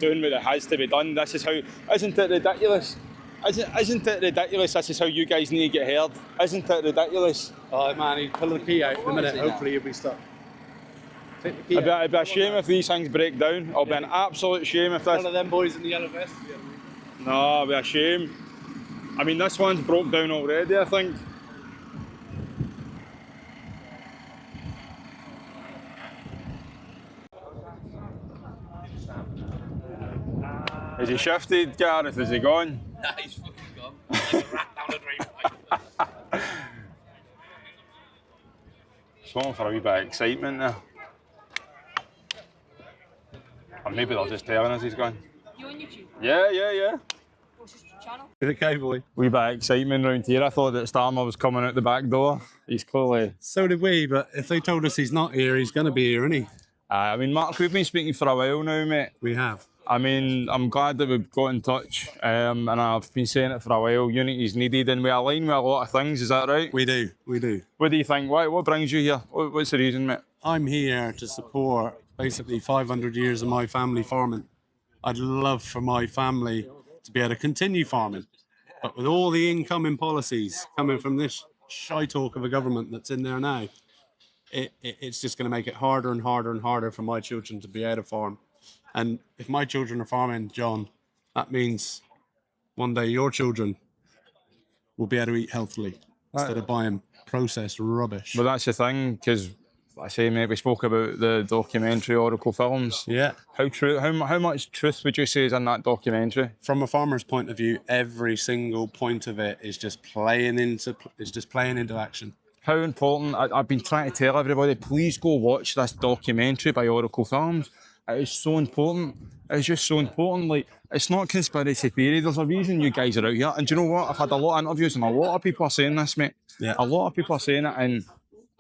doing what it has to be done. This is how, isn't it ridiculous? Isn't it ridiculous? This is how you guys need to get heard. Isn't it ridiculous? Oh man, he's pulling the key out in a minute. Hopefully he'll be stuck. Take the key It'd be a shame if these things break down. It'll be an absolute shame if this... One of them boys in the yellow vest. No, it'll be a shame. I mean, this one's broke down already, I think. Has he shifted, Gareth? Has he gone? Nah, he's fucking gone. He's a rat down the drain. Something for a wee bit of excitement there. Or maybe they're just telling us he's gone. You on YouTube? Yeah. What's his channel? The cowboy. Wee bit of excitement round here. I thought that Starmer was coming out the back door. He's clearly... So did we, but if they told us he's not here, he's going to be here, isn't he? I mean, Mark, we've been speaking for a while now, mate. We have. I mean, I'm glad that we've got in touch, and I've been saying it for a while. Unity is needed, and we align with a lot of things. Is that right? We do. What do you think? What brings you here? What's the reason, mate? I'm here to support basically 500 years of my family farming. I'd love for my family to be able to continue farming, but with all the incoming policies coming from this shy talk of a government that's in there now, it's just going to make it harder and harder and harder for my children to be able to farm. And if my children are farming, John, that means one day your children will be able to eat healthily instead of buying processed rubbish. Well, that's the thing, because I say, mate, we spoke about the documentary Oracle Films. Yeah. How much truth would you say is in that documentary? From a farmer's point of view, every single point of it is just playing into action. How important? I've been trying to tell everybody, please go watch this documentary by Oracle Films. It is so important. It's just so important. Like, it's not conspiracy theory. There's a reason you guys are out here. And do you know what? I've had a lot of interviews and a lot of people are saying this, mate. Yeah. A lot of people are saying it, and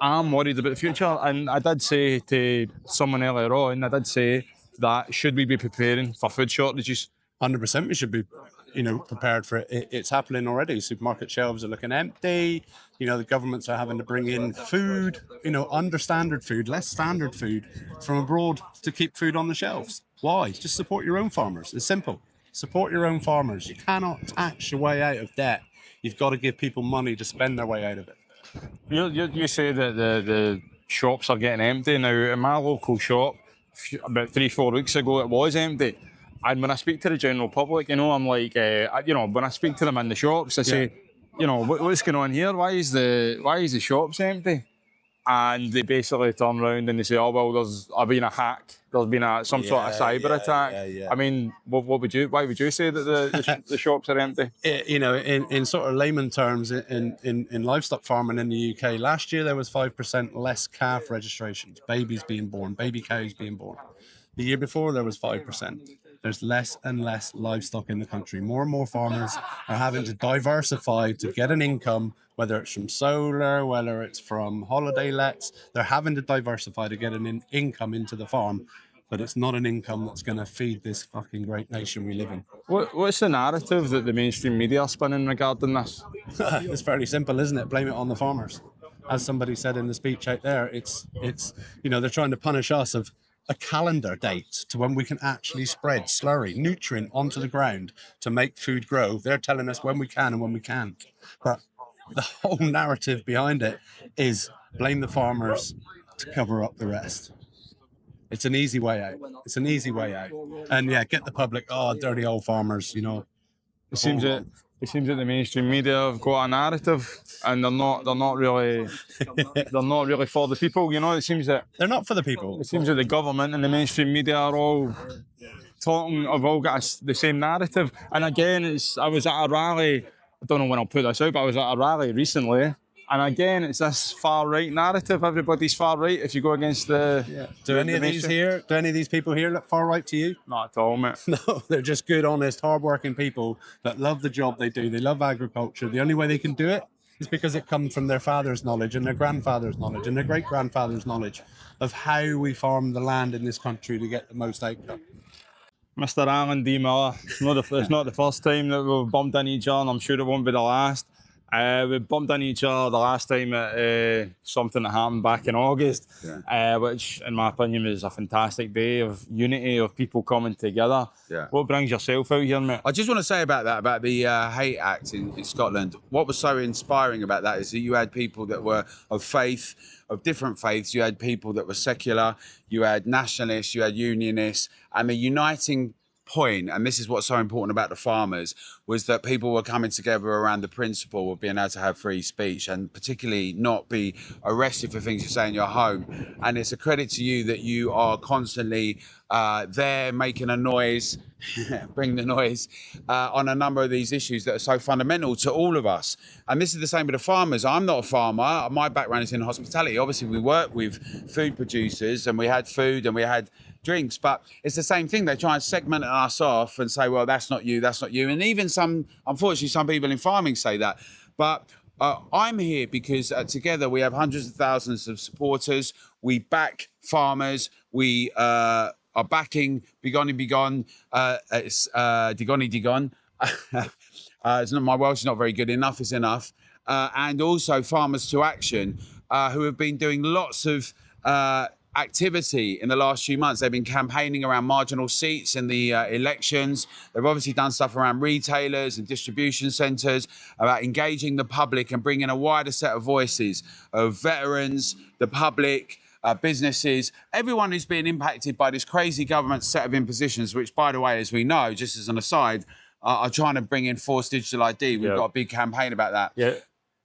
I'm worried about the future. And I did say to someone earlier on, I did say that should we be preparing for food shortages? 100% we should be, prepared for it. It's happening already. Supermarket shelves are looking empty. The governments are having to bring in food, under standard food, less standard food from abroad to keep food on the shelves. Why? Just support your own farmers. It's simple. Support your own farmers. You cannot tax your way out of debt. You've got to give people money to spend their way out of it. You say that the shops are getting empty. Now, in my local shop, about 3-4 weeks ago, it was empty. And when I speak to the general public, I'm like, when I speak to them in the shops, I say, what's going on here? Why is the shops empty? And they basically turn around and they say, oh, well, there's been a hack. There's been some sort of cyber attack. Yeah. I mean, why would you say that the shops are empty? In sort of layman terms, in livestock farming in the UK, last year there was 5% less calf registrations, babies being born, baby cows being born. The year before there was 5%. There's less and less livestock in the country. More and more farmers are having to diversify to get an income, whether it's from solar, whether it's from holiday lets. They're having to diversify to get an income into the farm, but it's not an income that's going to feed this fucking great nation we live in. What's the narrative that the mainstream media are spinning regarding this? It's fairly simple, isn't it? Blame it on the farmers. As somebody said in the speech out there, it's they're trying to punish us of a calendar date to when we can actually spread slurry, nutrient onto the ground to make food grow. They're telling us when we can and when we can't. But the whole narrative behind it is blame the farmers to cover up the rest. It's an easy way out. It's an easy way out. And yeah, get the public, oh, dirty old farmers, you know. It seems that the mainstream media have got a narrative, and they're not really for the people. You know, it seems that they're not for the people. It seems that the government and the mainstream media are all have all got the same narrative. And again, I was at a rally. I don't know when I'll put this out, but I was at a rally recently. And again, it's this far right narrative. Everybody's far right if you go against the. Do any of these people here look far right to you? Not at all, mate. No, they're just good, honest, hard-working people that love the job they do. They love agriculture. The only way they can do it is because it comes from their father's knowledge and their grandfather's knowledge and their great-grandfather's knowledge of how we farm the land in this country to get the most outcome. Mr. Alan D. Miller, it's not the first time that we've bumped into each other, and I'm sure it won't be the last. We bumped into each other the last time at something that happened back in August, which, in my opinion, was a fantastic day of unity, of people coming together. Yeah. What brings yourself out here, mate? I just want to say about that, about the Hate Act in Scotland. What was so inspiring about that is that you had people that were of faith, of different faiths. You had people that were secular, you had nationalists, you had unionists, and the uniting point, and this is what's so important about the farmers, was that people were coming together around the principle of being able to have free speech and particularly not be arrested for things you say in your home. And it's a credit to you that you are constantly there making a noise, bring the noise, on a number of these issues that are so fundamental to all of us. And this is the same with the farmers. I'm not a farmer. My background is in hospitality. Obviously, we work with food producers, and we had food and we had drinks, but it's the same thing. They try and segment us off and say, well, that's not you, that's not you. And even unfortunately, some people in farming say that. But I'm here because together we have hundreds of thousands of supporters. We back farmers. We are backing Begone, Begone. It's Digoni, Digon. My Welsh is not very good. Enough is enough. And also Farmers to Action, who have been doing lots of activity in the last few months. They've been campaigning around marginal seats in the elections. They've obviously done stuff around retailers and distribution centres, about engaging the public and bringing a wider set of voices of veterans, the public, businesses, everyone who's being impacted by this crazy government set of impositions, which, by the way, as we know, just as an aside, are trying to bring in forced digital ID. We've got a big campaign about that. Yeah,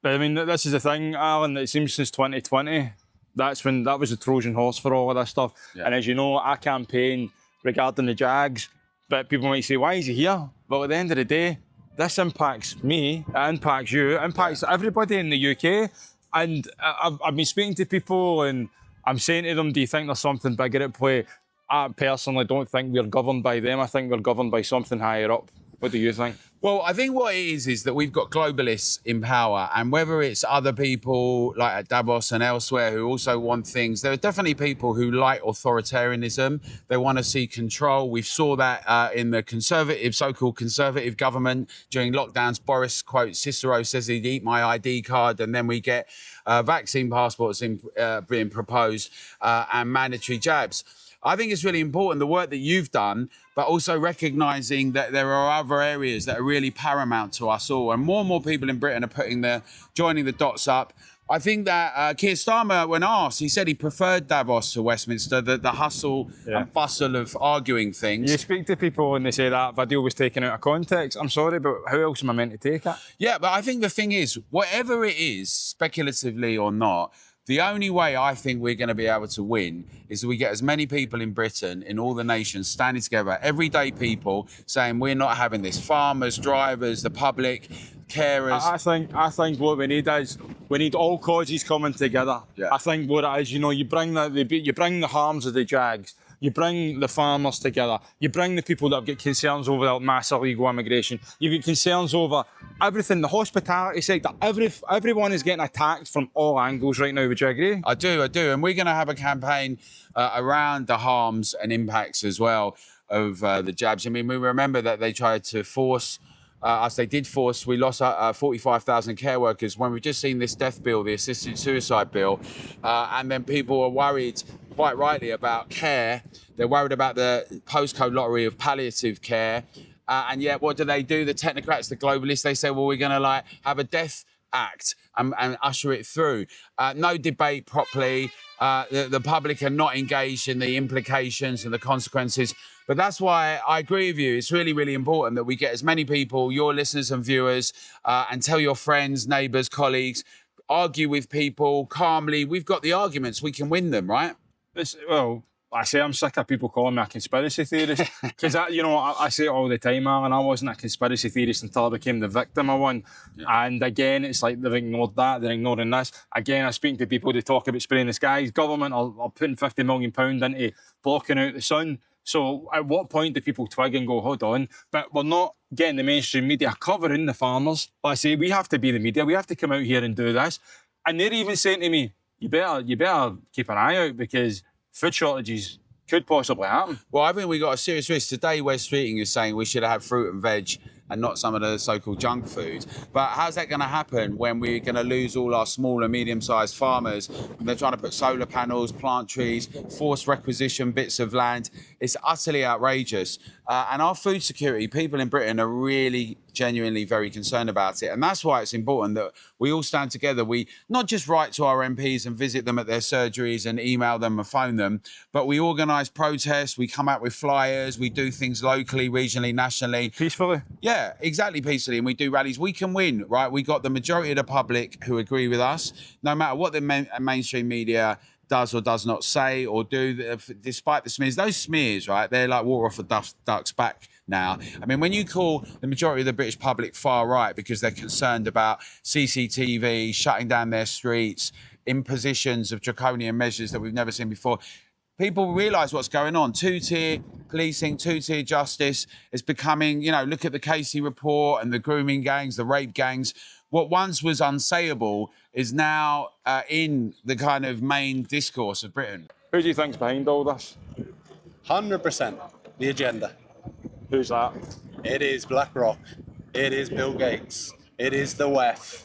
but I mean, this is the thing, Alan, it seems since 2020, that was the Trojan horse for all of this stuff. Yeah. And as you know, I campaigned regarding the Jags, but people might say, why is he here? But at the end of the day, this impacts me, it impacts you, it impacts everybody in the UK. And I've been speaking to people and I'm saying to them, do you think there's something bigger at play? I personally don't think we're governed by them. I think we're governed by something higher up. What do you think? Well, I think what it is that we've got globalists in power, and whether it's other people like at Davos and elsewhere who also want things, there are definitely people who like authoritarianism. They want to see control. We saw that in the so-called conservative government during lockdowns. Boris quotes Cicero, says he'd eat my ID card, and then we get vaccine passports being proposed and mandatory jabs. I think it's really important, the work that you've done, but also recognising that there are other areas that are really paramount to us all. And more people in Britain are joining the dots up. I think that Keir Starmer, when asked, he said he preferred Davos to Westminster, the hustle and bustle of arguing things. You speak to people and they say that video was taken out of context. I'm sorry, but how else am I meant to take it? Yeah, but I think the thing is, whatever it is, speculatively or not, the only way I think we're going to be able to win is that we get as many people in Britain, in all the nations, standing together, everyday people saying we're not having this. Farmers, drivers, the public, carers. I think what we need is all causes coming together. Yeah. I think what it is, you bring the harms of the Jags. You bring the farmers together. You bring the people that have got concerns over mass illegal immigration. You've got concerns over everything, the hospitality sector. Everyone is getting attacked from all angles right now. Would you agree? I do. And we're going to have a campaign around the harms and impacts as well of the jabs. I mean, we remember that they tried to force us. They did force. We lost 45,000 care workers when we've just seen this death bill, the assisted suicide bill, and then people are worried, quite rightly, about care. They're worried about the postcode lottery of palliative care. And yet, what do? The technocrats, the globalists, they say, well, we're going to have a death act and usher it through. No debate properly. The public are not engaged in the implications and the consequences. But that's why I agree with you. It's really, really important that we get as many people, your listeners and viewers, and tell your friends, neighbours, colleagues, argue with people calmly. We've got the arguments. We can win them, right? Well, I say I'm sick of people calling me a conspiracy theorist because I say it all the time, Alan. I wasn't a conspiracy theorist until I became the victim of one. Yeah. And again, it's like they've ignored that, they're ignoring this. Again, I speak to people who talk about spraying the skies. Government are putting £50 million into blocking out the sun. So at what point do people twig and go, hold on? But we're not getting the mainstream media covering the farmers. But I say we have to be the media. We have to come out here and do this. And they're even saying to me, you better keep an eye out because food shortages could possibly happen. Well, I think we got a serious risk. Today, West Streeting is saying we should have fruit and veg and not some of the so-called junk food. But how's that going to happen when we're going to lose all our small and medium-sized farmers? They're trying to put solar panels, plant trees, forced requisition bits of land. It's utterly outrageous. And our food security, people in Britain are really genuinely very concerned about it. And that's why it's important that we all stand together. We not just write to our MPs and visit them at their surgeries and email them and phone them, but we organise protests, we come out with flyers, we do things locally, regionally, nationally. Peacefully? Yeah, exactly, peacefully. And we do rallies. We can win, right? We got the majority of the public who agree with us, no matter what the mainstream media does or does not say or do, despite the smears. Those smears, right, they're like water off a duck's back now. I mean, when you call the majority of the British public far right because they're concerned about CCTV, shutting down their streets, impositions of draconian measures that we've never seen before, people realise what's going on. Two-tier policing, two-tier justice is becoming, look at the Casey report and the grooming gangs, the rape gangs. What once was unsayable is now in the kind of main discourse of Britain. Who do you think's behind all this? 100% the agenda. Who's that? It is BlackRock. It is Bill Gates. It is the WEF.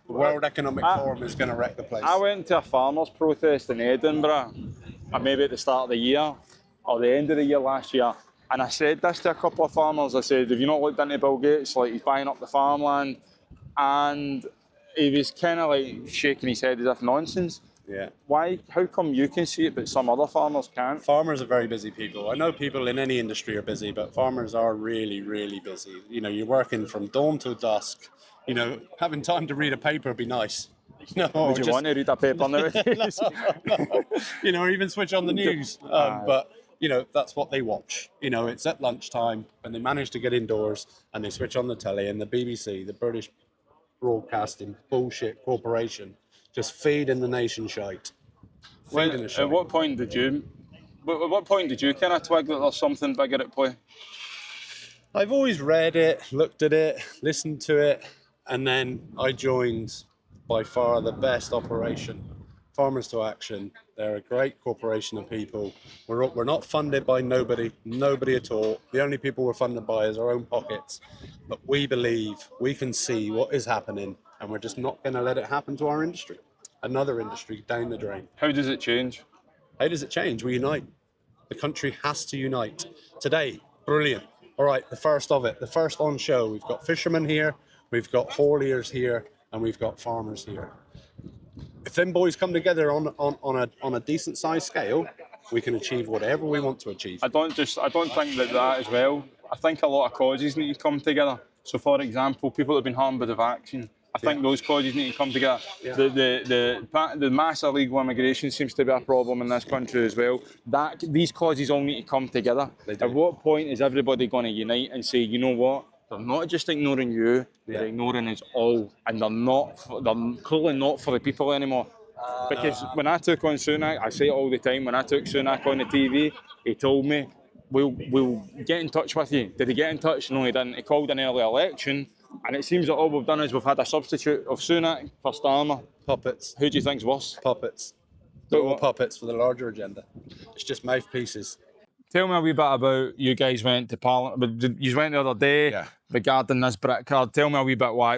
The World Economic Forum is going to wreck the place. I went to a farmers' protest in Edinburgh, maybe at the start of the year, or the end of the year last year, and I said this to a couple of farmers. I said, have you not looked into Bill Gates? Like, he's buying up the farmland. And he was kind of like shaking his head as if nonsense. Yeah. Why? How come you can see it, but some other farmers can't? Farmers are very busy people. I know people in any industry are busy, but farmers are really, really busy. You're working from dawn till dusk. Having time to read a paper would be nice. Would you want to read a paper nowadays? No. Or even switch on the news. But that's what they watch. It's at lunchtime when they manage to get indoors and they switch on the telly, and the BBC, the British Broadcasting bullshit corporation, just feeding the nation shite. At what point did you kind of twig that there's something bigger at play? I've always read it, looked at it, listened to it, and then I joined by far the best operation, Farmers to Action. They're a great corporation of people. We're not funded by nobody at all. The only people we're funded by is our own pockets. But we believe we can see what is happening, and we're just not going to let it happen to our industry. Another industry down the drain. How does it change? How does it change? We unite. The country has to unite. Today, brilliant. All right, the first of it, the first on show. We've got fishermen here, we've got hauliers here, and we've got farmers here. If them boys come together on a decent sized scale, we can achieve whatever we want to achieve. I don't think that as well. I think a lot of causes need to come together. So, for example, people that have been harmed by the vaccine, I think those causes need to come together. Yeah. The mass illegal immigration seems to be a problem in this country as well. These causes all need to come together. At what point is everybody going to unite and say, you know what? They're not just ignoring you, they're ignoring us all, and they're clearly not for the people anymore. Because when I took on Sunak, I say it all the time, when I took Sunak on the TV, he told me, we'll get in touch with you. Did he get in touch? No, he didn't. He called an early election, and it seems that all we've done is we've had a substitute of Sunak for Starmer. Puppets. Who do you think's worse? Puppets. They're all puppets for the larger agenda. It's just mouthpieces. Tell me a wee bit about, you guys went to Parliament, you went the other day regarding this Brit card. Tell me a wee bit why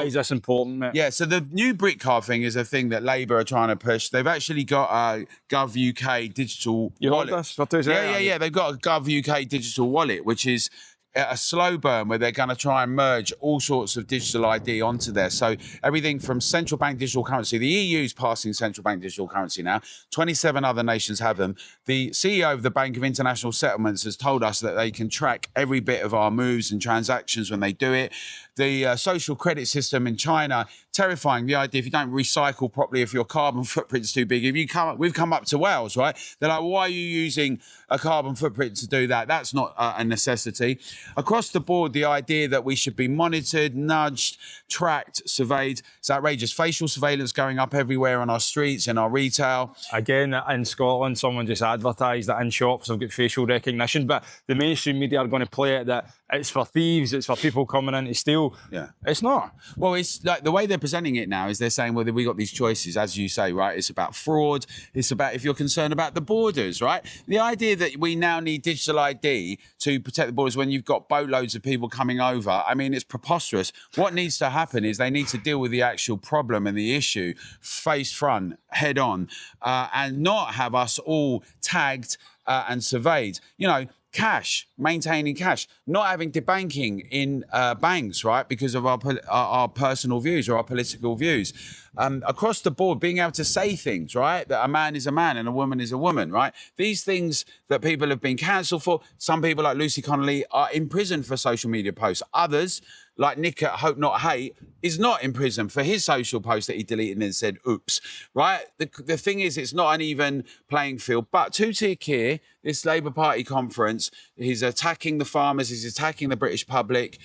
is this important, mate? Yeah, so the new Brit card thing is a thing that Labour are trying to push. They've actually got a Gov UK digital wallet. You heard this for 2 seconds? Yeah. They've got a Gov UK digital wallet, which is a slow burn where they're going to try and merge all sorts of digital ID onto there. So everything from central bank digital currency, the EU's passing central bank digital currency now, 27 other nations have them. The CEO of the Bank of International Settlements has told us that they can track every bit of our moves and transactions when they do it. The social credit system in China, terrifying. The idea if you don't recycle properly, if your carbon footprint's too big, if you we've come up to Wales, right? They're like, why are you using a carbon footprint to do that? That's not a necessity. Across the board, the idea that we should be monitored, nudged, tracked, surveyed, it's outrageous. Facial surveillance going up everywhere on our streets, in our retail. Again, in Scotland, someone just advertised that in shops they've got facial recognition, but the mainstream media are going to play it that it's for thieves, it's for people coming in to steal. Yeah. It's not. Well, it's like the way they're presenting it now is they're saying, well, we got these choices, as you say, right? It's about fraud. It's about if you're concerned about the borders, right? The idea that we now need digital ID to protect the borders when you've got boatloads of people coming over, I mean, it's preposterous. What needs to happen is they need to deal with the actual problem and the issue face front, head on, and not have us all tagged and surveyed. You know, cash, maintaining cash, not having debanking in banks, right, because of our personal views or our political views. Across the board, being able to say things, right, that a man is a man and a woman is a woman, right? These things that people have been cancelled for, some people like Lucy Connolly are in prison for social media posts. Others, like Nick at Hope Not Hate, is not in prison for his social post that he deleted and said, oops, right? The thing is, it's not an even playing field. But two-tier Keir, this Labour Party conference, he's attacking the farmers, he's attacking the British public.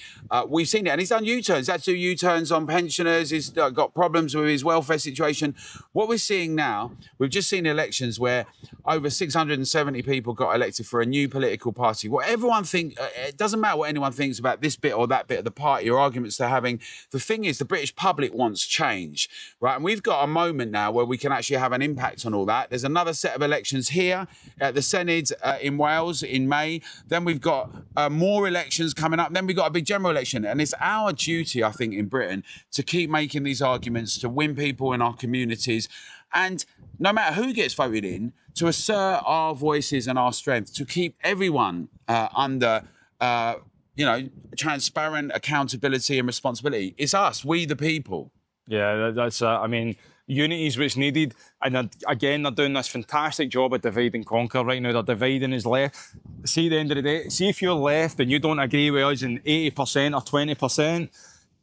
We've seen it, and he's done U-turns. That's do U-turns on pensioners. He's got problems with his welfare situation. What we're seeing now, we've just seen elections where over 670 people got elected for a new political party. What everyone thinks, it doesn't matter what anyone thinks about this bit or that bit of the party or arguments they're having. The thing is, the British public wants change, right? And we've got a moment now where we can actually have an impact on all that. There's another set of elections here at the Senedd in Wales in May. Then we've got more elections coming up. Then we've got a big general election. And it's our duty, I think, in Britain to keep making these arguments, to win people in our communities. And no matter who gets voted in, to assert our voices and our strength, to keep everyone under transparent accountability and responsibility. It's us, we the people. Yeah, that's, I mean, unity is what's needed. And again, they're doing this fantastic job of divide and conquer right now. They're dividing us left. See, at the end of the day, see if you're left and you don't agree with us in 80% or 20%,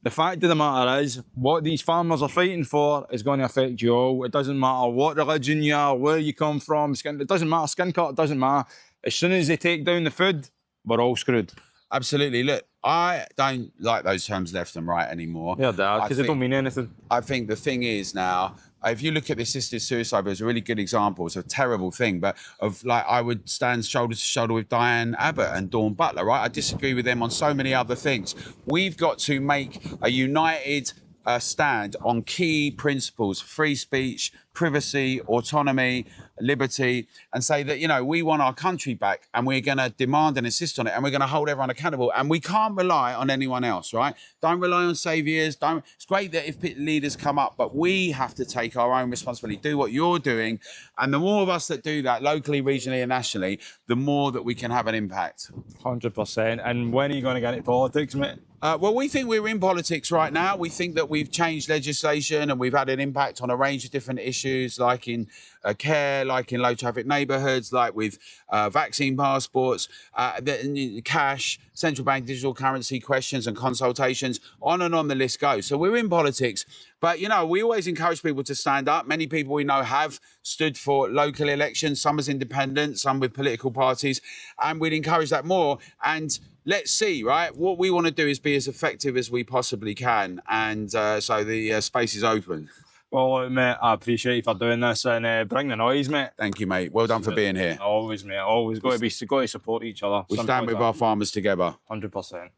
the fact of the matter is, what these farmers are fighting for is going to affect you all. It doesn't matter what religion you are, where you come from, it doesn't matter, skin color, it doesn't matter. As soon as they take down the food, we're all screwed. Absolutely. Look, I don't like those terms left and right anymore. Yeah, because they don't mean anything. I think the thing is now, if you look at the assisted suicide, it's a really good example. It's a terrible thing, but of like, I would stand shoulder to shoulder with Diane Abbott and Dawn Butler, right? I disagree with them on so many other things. We've got to make a united stand on key principles: free speech, privacy, autonomy, liberty, and say that, you know, we want our country back and we're going to demand and insist on it and we're going to hold everyone accountable, and we can't rely on anyone else, right? Don't rely on saviours. It's great that if leaders come up, but we have to take our own responsibility, do what you're doing, and the more of us that do that locally, regionally and nationally, the more that we can have an impact. 100%. And when are you going to get into politics, mate? Well, we think we're in politics right now. We think that we've changed legislation and we've had an impact on a range of different issues, like in care, like in low traffic neighbourhoods, like with vaccine passports, cash, central bank digital currency questions and consultations, on the list goes. So we're in politics. But, you know, we always encourage people to stand up. Many people we know have stood for local elections, some as independent, some with political parties, and we'd encourage that more. And let's see, right? What we want to do is be as effective as we possibly can. And so the space is open. Well, mate, I appreciate you for doing this, and bring the noise, mate. Thank you, mate. Well done for being here. Always, mate. Always got to support each other. We stand with our farmers together. 100%.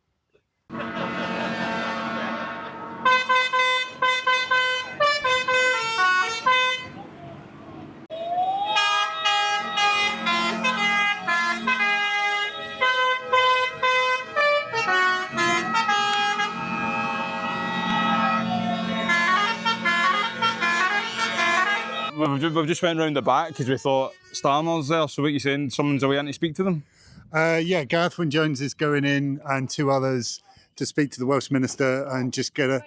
We've just went round the back because we thought Starmer's there, so what are you saying, someone's away in to speak to them? Yeah, Gareth Win Jones is going in and 2 others to speak to the Welsh Minister and just get a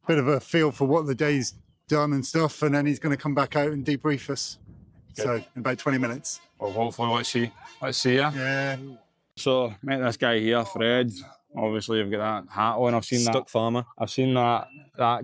bit of a feel for what the day's done and stuff, and then he's going to come back out and debrief us. Good. So in about 20 minutes. Well, hopefully, let's see ya. Yeah. So, mate, this guy here, Fred, obviously you've got that hat on. I've seen Stuck farmer. I've seen that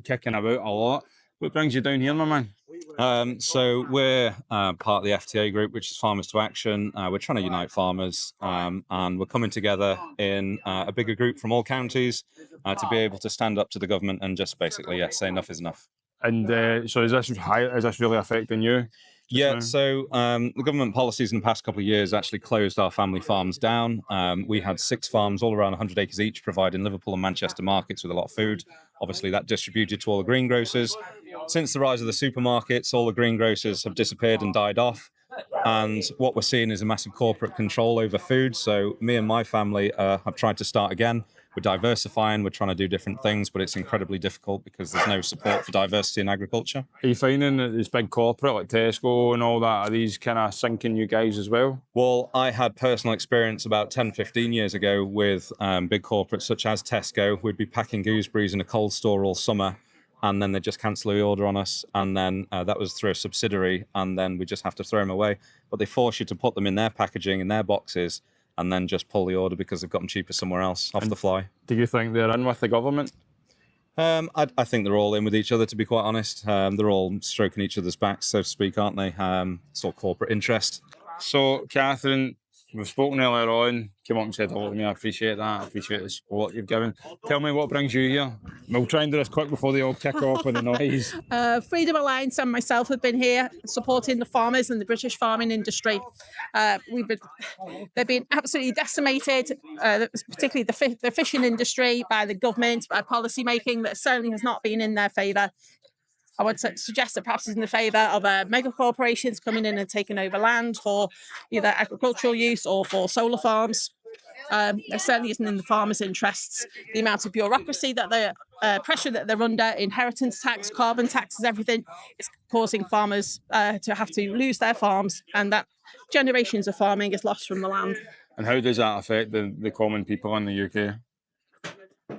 kicking about a lot. What brings you down here, my man? So we're part of the FTA group, which is Farmers to Action. We're trying to unite farmers, and we're coming together in a bigger group from all counties to be able to stand up to the government and just basically, say enough is enough. And so is this really affecting you? Yeah, so the government policies in the past couple of years actually closed our family farms down. We had 6 farms, all around 100 acres each, providing Liverpool and Manchester markets with a lot of food. Obviously, that distributed to all the greengrocers. Since the rise of the supermarkets, all the greengrocers have disappeared and died off. And what we're seeing is a massive corporate control over food. So me and my family have tried to start again. We're diversifying, we're trying to do different things, but it's incredibly difficult because there's no support for diversity in agriculture. Are you finding that this big corporate like Tesco and all that, are these kind of sinking you guys as well? Well, I had personal experience about 10, 15 years ago with big corporates such as Tesco. We'd be packing gooseberries in a cold store all summer, and then they'd just cancel the order on us, and then that was through a subsidiary, and then we just have to throw them away. But they force you to put them in their packaging, in their boxes, and then just pull the order because they've got them cheaper somewhere else, off the fly. Do you think they're in with the government? I think they're all in with each other, to be quite honest. They're all stroking each other's backs, so to speak, aren't they? It's all corporate interest. So, Catherine, we've spoken earlier on, came up and said hello to me. I appreciate that. I appreciate the support you've given. Tell me what brings you here. We'll try and do this quick before they all kick off with the noise. Freedom Alliance and myself have been here supporting the farmers and the British farming industry. They've been absolutely decimated, particularly the fishing industry, by the government, by policy making that certainly has not been in their favour. I would suggest that perhaps it's in the favour of mega corporations coming in and taking over land for either agricultural use or for solar farms. It certainly isn't in the farmers' interests. The amount of bureaucracy that pressure that they're under, inheritance tax, carbon taxes, everything, is causing farmers to have to lose their farms, and that generations of farming is lost from the land. And how does that affect the common people in the UK?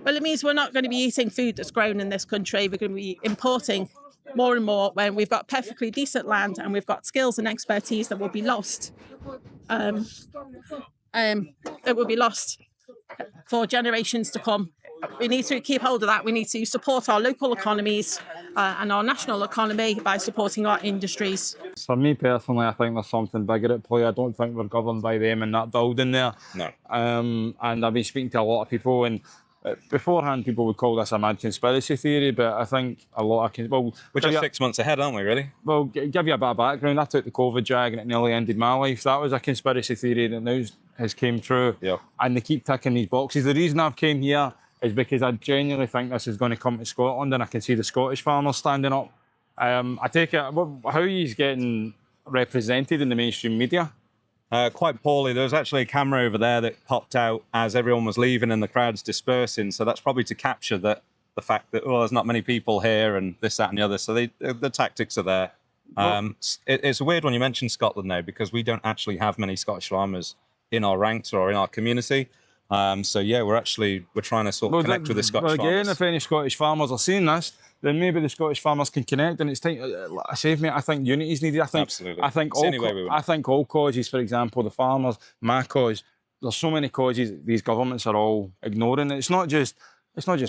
Well, it means we're not going to be eating food that's grown in this country. We're going to be importing more and more when we've got perfectly decent land and we've got skills and expertise that will be lost. It will be lost for generations to come. We need to keep hold of that. We need to support our local economies and our national economy by supporting our industries. For me personally, I think there's something bigger at play. I don't think we're governed by them in that building there. No. And I've been speaking to a lot of people, and beforehand people would call this a mad conspiracy theory, but I think a lot of... We're just 6 months ahead, aren't we, really? Well, give you a bit of background. I took the COVID jag and it nearly ended my life. That was a conspiracy theory that now has came true. Yeah. And they keep ticking these boxes. The reason I've came here is because I genuinely think this is going to come to Scotland, and I can see the Scottish farmers standing up. I take it, how are you getting represented in the mainstream media? Quite poorly. There was actually a camera over there that popped out as everyone was leaving and the crowd's dispersing. So that's probably to capture the fact that, there's not many people here and this, that and the other. So the tactics are there. It's a weird one you mentioned Scotland now, because we don't actually have many Scottish farmers in our ranks or in our community. So yeah, we're trying to sort of connect with the Scottish farmers. If any Scottish farmers are seeing this, then maybe the Scottish farmers can connect, and it's time. I say, mate, I think unity is needed. Absolutely. I think all causes, for example, the farmers, my cause. There's so many causes these governments are all ignoring. It's not just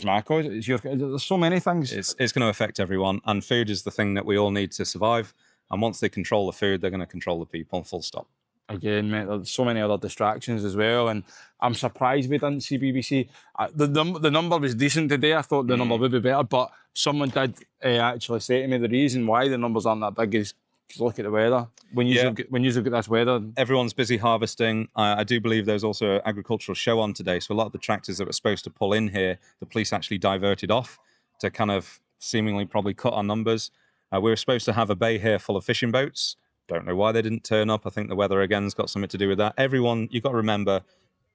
my cause. There's so many things. It's going to affect everyone, and food is the thing that we all need to survive. And once they control the food, they're going to control the people. Full stop. Again, mate, there's so many other distractions as well, and I'm surprised we didn't see BBC. The number was decent today. I thought the number would be better, but someone did actually say to me the reason why the numbers aren't that big is because look at the weather. When you look at this weather, everyone's busy harvesting. I do believe there's also an agricultural show on today, so a lot of the tractors that were supposed to pull in here, the police actually diverted off to kind of seemingly probably cut our numbers. We were supposed to have a bay here full of fishing boats. Don't know why they didn't turn up. I think the weather again's got something to do with that. Everyone, you've got to remember,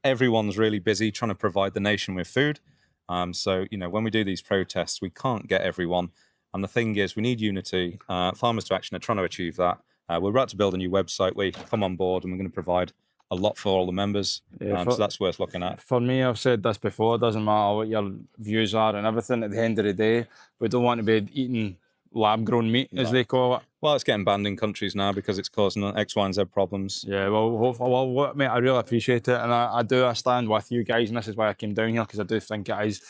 everyone's really busy trying to provide the nation with food. So, when we do these protests, we can't get everyone. And the thing is, we need unity. Farmers to Action are trying to achieve that. We're about to build a new website where you can come on board, and we're going to provide a lot for all the members. Yeah, So that's worth looking at. For me, I've said this before, it doesn't matter what your views are and everything. At the end of the day, we don't want to be eating lab-grown meat, as they call it. Well, it's getting banned in countries now because it's causing X, Y, and Z problems. Yeah, well, mate, I really appreciate it, and I stand with you guys, and this is why I came down here, because I do think it is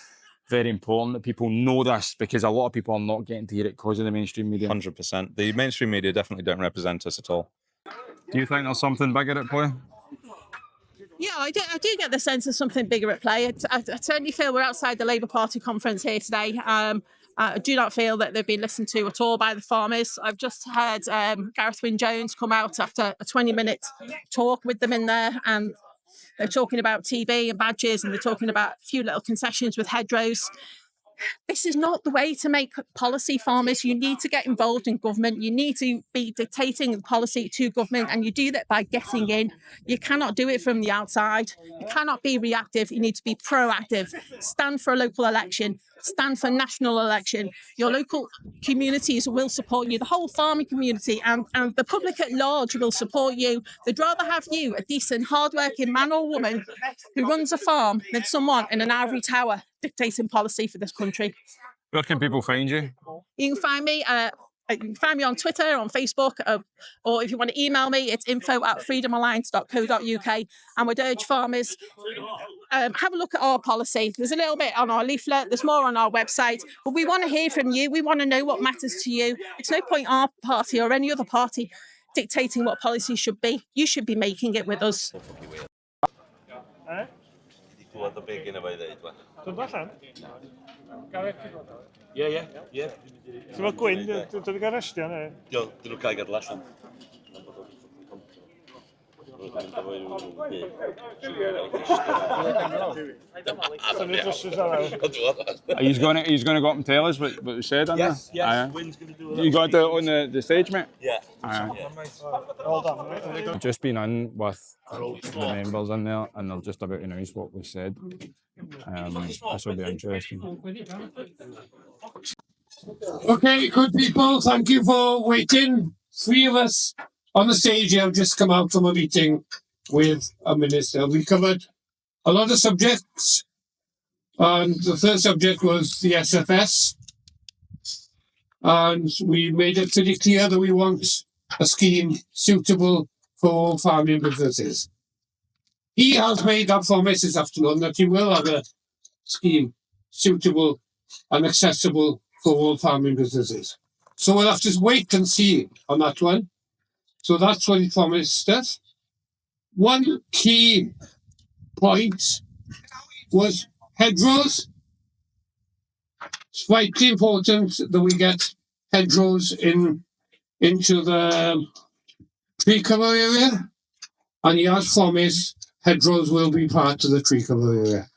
very important that people know this, because a lot of people are not getting to hear it because of the mainstream media. 100%. The mainstream media definitely don't represent us at all. Do you think there's something bigger at play? Yeah, I do get the sense of something bigger at play. I certainly feel we're outside the Labour Party conference here today. I do not feel that they've been listened to at all by the farmers. I've just heard Gareth Win Jones come out after a 20-minute talk with them in there, and they're talking about TB and badges, and they're talking about a few little concessions with hedgerows. This is not the way to make policy, farmers. You need to get involved in government. You need to be dictating the policy to government, and you do that by getting in. You cannot do it from the outside. You cannot be reactive. You need to be proactive. Stand for a local election. Stand for national election. Your local communities will support you. The whole farming community and the public at large will support you. They'd rather have you, a decent, hardworking man or woman who runs a farm, than someone in an ivory tower dictating policy for this country. Where can people find you? You can find me. You can find me on Twitter, on Facebook, or if you want to email me, it's info@freedomalliance.co.uk. And would urge farmers, have a look at our policy. There's a little bit on our leaflet, there's more on our website, but we want to hear from you. We want to know what matters to you. It's no point our party or any other party dictating what policy should be. You should be making it with us. Yeah. So we're going to the garage, yeah? Jo, dyn nhw'n cael gadael allan. Are you going to go up and tell us what we said on Yes, there? Aye. Wynn's going to do it. You got to do it on the stage, mate? Yeah. I've just been in with the members in there, and they'll just about announce what we said. This will be interesting. Okay, good people, thank you for waiting. 3 of us on the stage here have just come out from a meeting with a minister. We covered a lot of subjects, and the first subject was the SFS. And we made it pretty clear that we want a scheme suitable for farming businesses. He has made that promise this afternoon that he will have a scheme suitable and accessible for all farming businesses. So we'll have to wait and see on that one. So that's what he promised us. One key point was hedgerows. It's vitally important that we get hedgerows into the tree cover area, and he has promised hedgerows will be part of the tree cover area.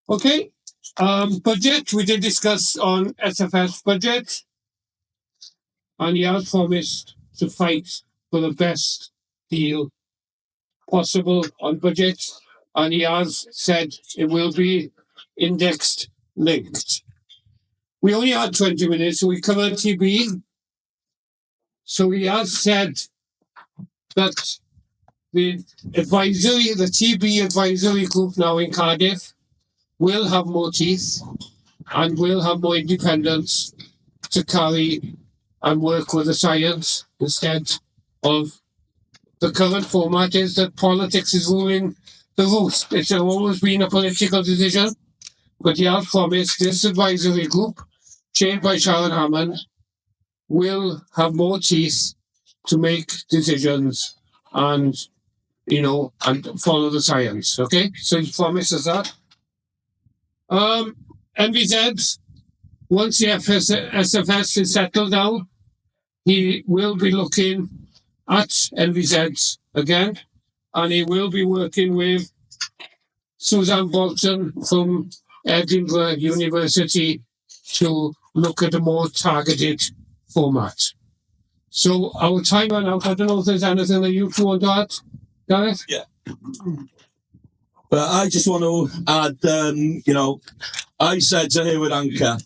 Okay. Budget, we did discuss on SFS budget, and he has promised to fight for the best deal possible on budget, and he has said it will be indexed linked. We only had 20 minutes, so we covered TB. So he has said that the TB advisory group now in Cardiff will have more teeth and will have more independence to carry and work with the science instead of the current format is that politics is ruling the roost. It's always been a political decision, but he has promised this advisory group, chaired by Sharon Hammond, will have more teeth to make decisions and, and follow the science. Okay, so he promises that. NVZ, once the SFS is settled down, he will be looking at NVZ again, and he will be working with Suzanne Bolton from Edinburgh University to look at a more targeted format. So our time ran out. I don't know if there's anything that you two want to add, Gareth? Yeah. But I just want to add, I said to Howard Anchor,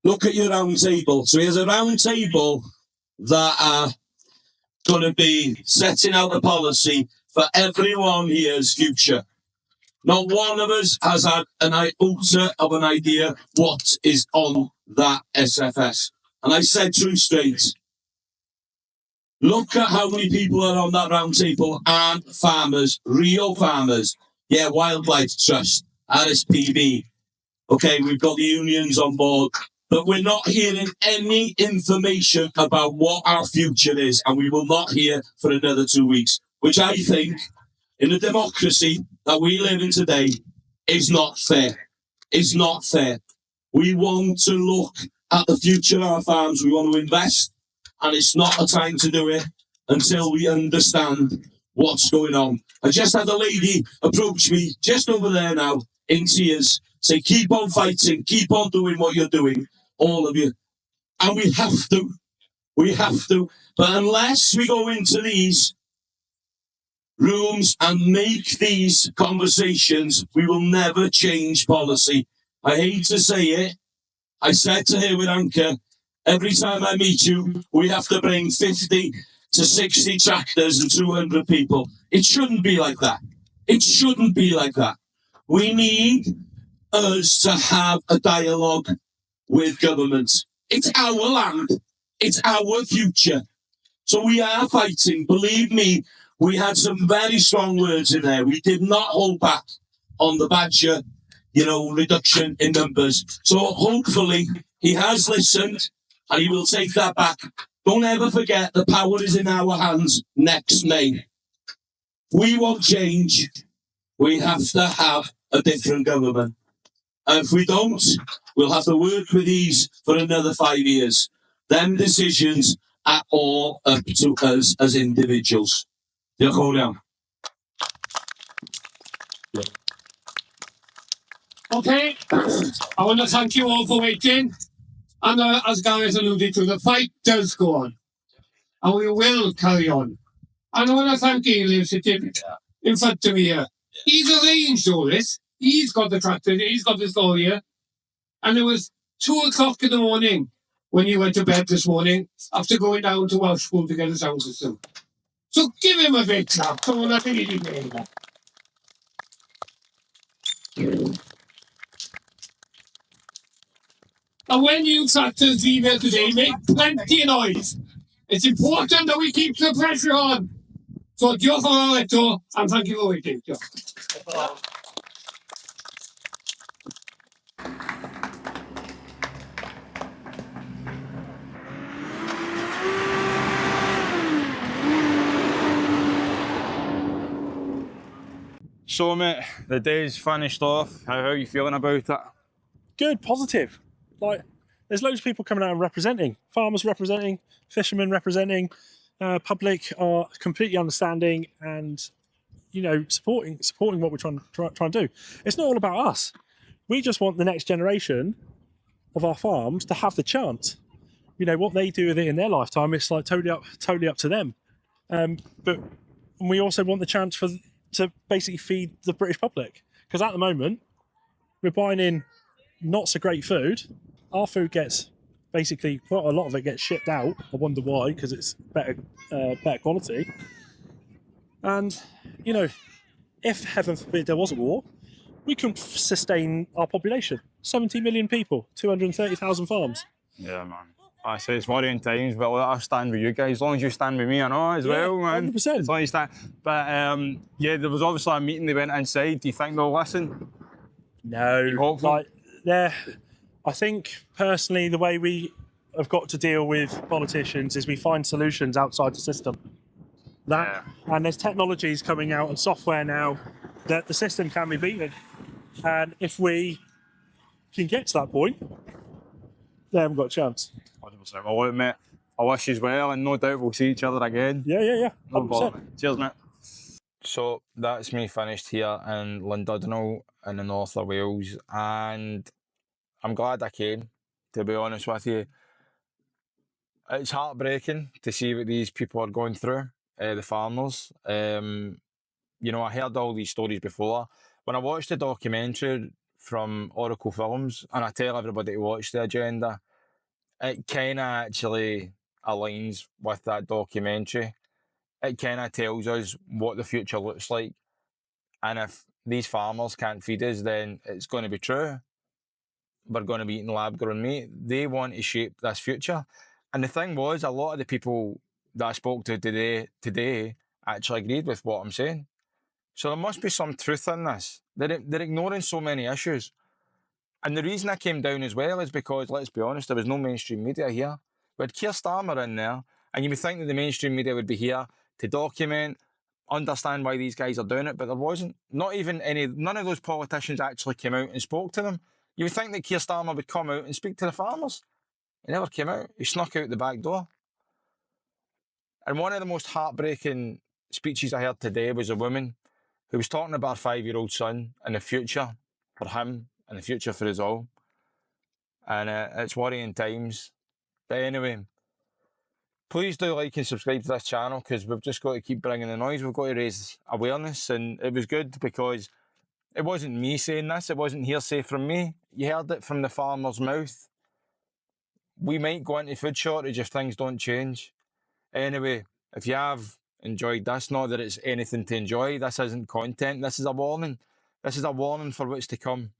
look at your round table. So here's a round table that are going to be setting out a policy for everyone here's future. Not one of us has had an iota of an idea what is on that SFS. And I said to him straight, look at how many people are on that round table and farmers, real farmers. Yeah, Wildlife Trust, RSPB. Okay, we've got the unions on board, but we're not hearing any information about what our future is, and we will not hear for another 2 weeks, which I think, in the democracy that we live in today, is not fair. It's not fair. We want to look at the future of our farms. We want to invest, and it's not a time to do it until we understand what's going on. I just had a lady approach me just over there now in tears, say, keep on fighting, keep on doing what you're doing, all of you. And we have to. We have to. But unless we go into these rooms and make these conversations, we will never change policy. I hate to say it. I said to her with Anchor, every time I meet you, we have to bring 50 to 60 tractors and 200 people. It shouldn't be like that. It shouldn't be like that. We need us to have a dialogue with government. It's our land. It's our future. So we are fighting. Believe me, we had some very strong words in there. We did not hold back on the badger, reduction in numbers. So hopefully he has listened and he will take that back. Don't ever forget the power is in our hands next May. We want change. We have to have a different government. And if we don't, we'll have to work with these for another 5 years. Them decisions are all up to us as individuals. Diolch yn fawr iawn. Okay, I want to thank you all for waiting. And as Gareth alluded to, the fight does go on. And we will carry on. And I want to thank Aileen sitting in front of me here. He's arranged all this. He's got the tractor, he's got the store here. And it was 2 o'clock in the morning when he went to bed this morning after going down to Welsh School to get a sound system. So give him a big clap. Come on, I think he did that. And when you tractors leave here today, make plenty of noise. It's important that we keep the pressure on. So diolch yn fawr eto, and thank you for waiting. Diolch. So, mate, the day's finished off. How are you feeling about it? Good, positive. Like, there's loads of people coming out and representing. Farmers representing, fishermen representing, public are completely understanding and, supporting what we're trying to do. It's not all about us. We just want the next generation of our farms to have the chance. What they do with it in their lifetime, it's like totally up to them. But we also want the chance to basically feed the British public. Because at the moment, we're buying in not so great food. Our food gets basically, quite a lot of it gets shipped out. I wonder why, because it's better quality. And, if heaven forbid there was a war, we couldn't sustain our population. 70 million people, 230,000 farms. Yeah, man. I say it's worrying times, but I'll stand with you guys. As long as you stand with me, I know as well, man. 100%. As long as you stand. But there was obviously a meeting they went inside. Do you think they'll listen? No. I think personally, the way we have got to deal with politicians is we find solutions outside the system. And there's technologies coming out and software now that the system can be beaten. And if we can get to that point, they haven't got a chance. 100%. Well, look, mate, I wish you well, and no doubt we'll see each other again. Yeah. No bother. Cheers, mate. So that's me finished here in Llandudno in the north of Wales, and I'm glad I came, to be honest with you. It's heartbreaking to see what these people are going through, the farmers. I heard all these stories before. When I watched the documentary from Oracle Films, and I tell everybody to watch the agenda, it kind of actually aligns with that documentary. it kind of tells us what the future looks like. And if these farmers can't feed us, then it's going to be true. We're going to be eating lab-grown meat. They want to shape this future. And the thing was, a lot of the people that I spoke to today actually agreed with what I'm saying. So there must be some truth in this. They're ignoring so many issues. And the reason I came down as well is because, let's be honest, there was no mainstream media here. We had Keir Starmer in there, and you would think that the mainstream media would be here to document, understand why these guys are doing it, but there wasn't. None of those politicians actually came out and spoke to them. You would think that Keir Starmer would come out and speak to the farmers. He never came out. He snuck out the back door. And one of the most heartbreaking speeches I heard today was a woman who was talking about her 5-year-old son and the future for him and the future for us all. And it's worrying times. But anyway, please do like and subscribe to this channel, because we've just got to keep bringing the noise. We've got to raise awareness. And it was good because it wasn't me saying this. It wasn't hearsay from me. You heard it from the farmer's mouth. We might go into food shortage if things don't change. Anyway, if you have enjoyed this, not that it's anything to enjoy, this isn't content, this is a warning. This is a warning for what's to come.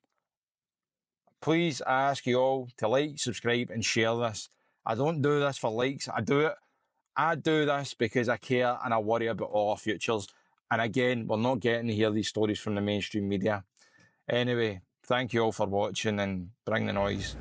Please, I ask you all to like, subscribe and share this. I don't do this for likes, I do this because I care and I worry about all our futures. And again, we're not getting to hear these stories from the mainstream media. Anyway, thank you all for watching and bring the noise.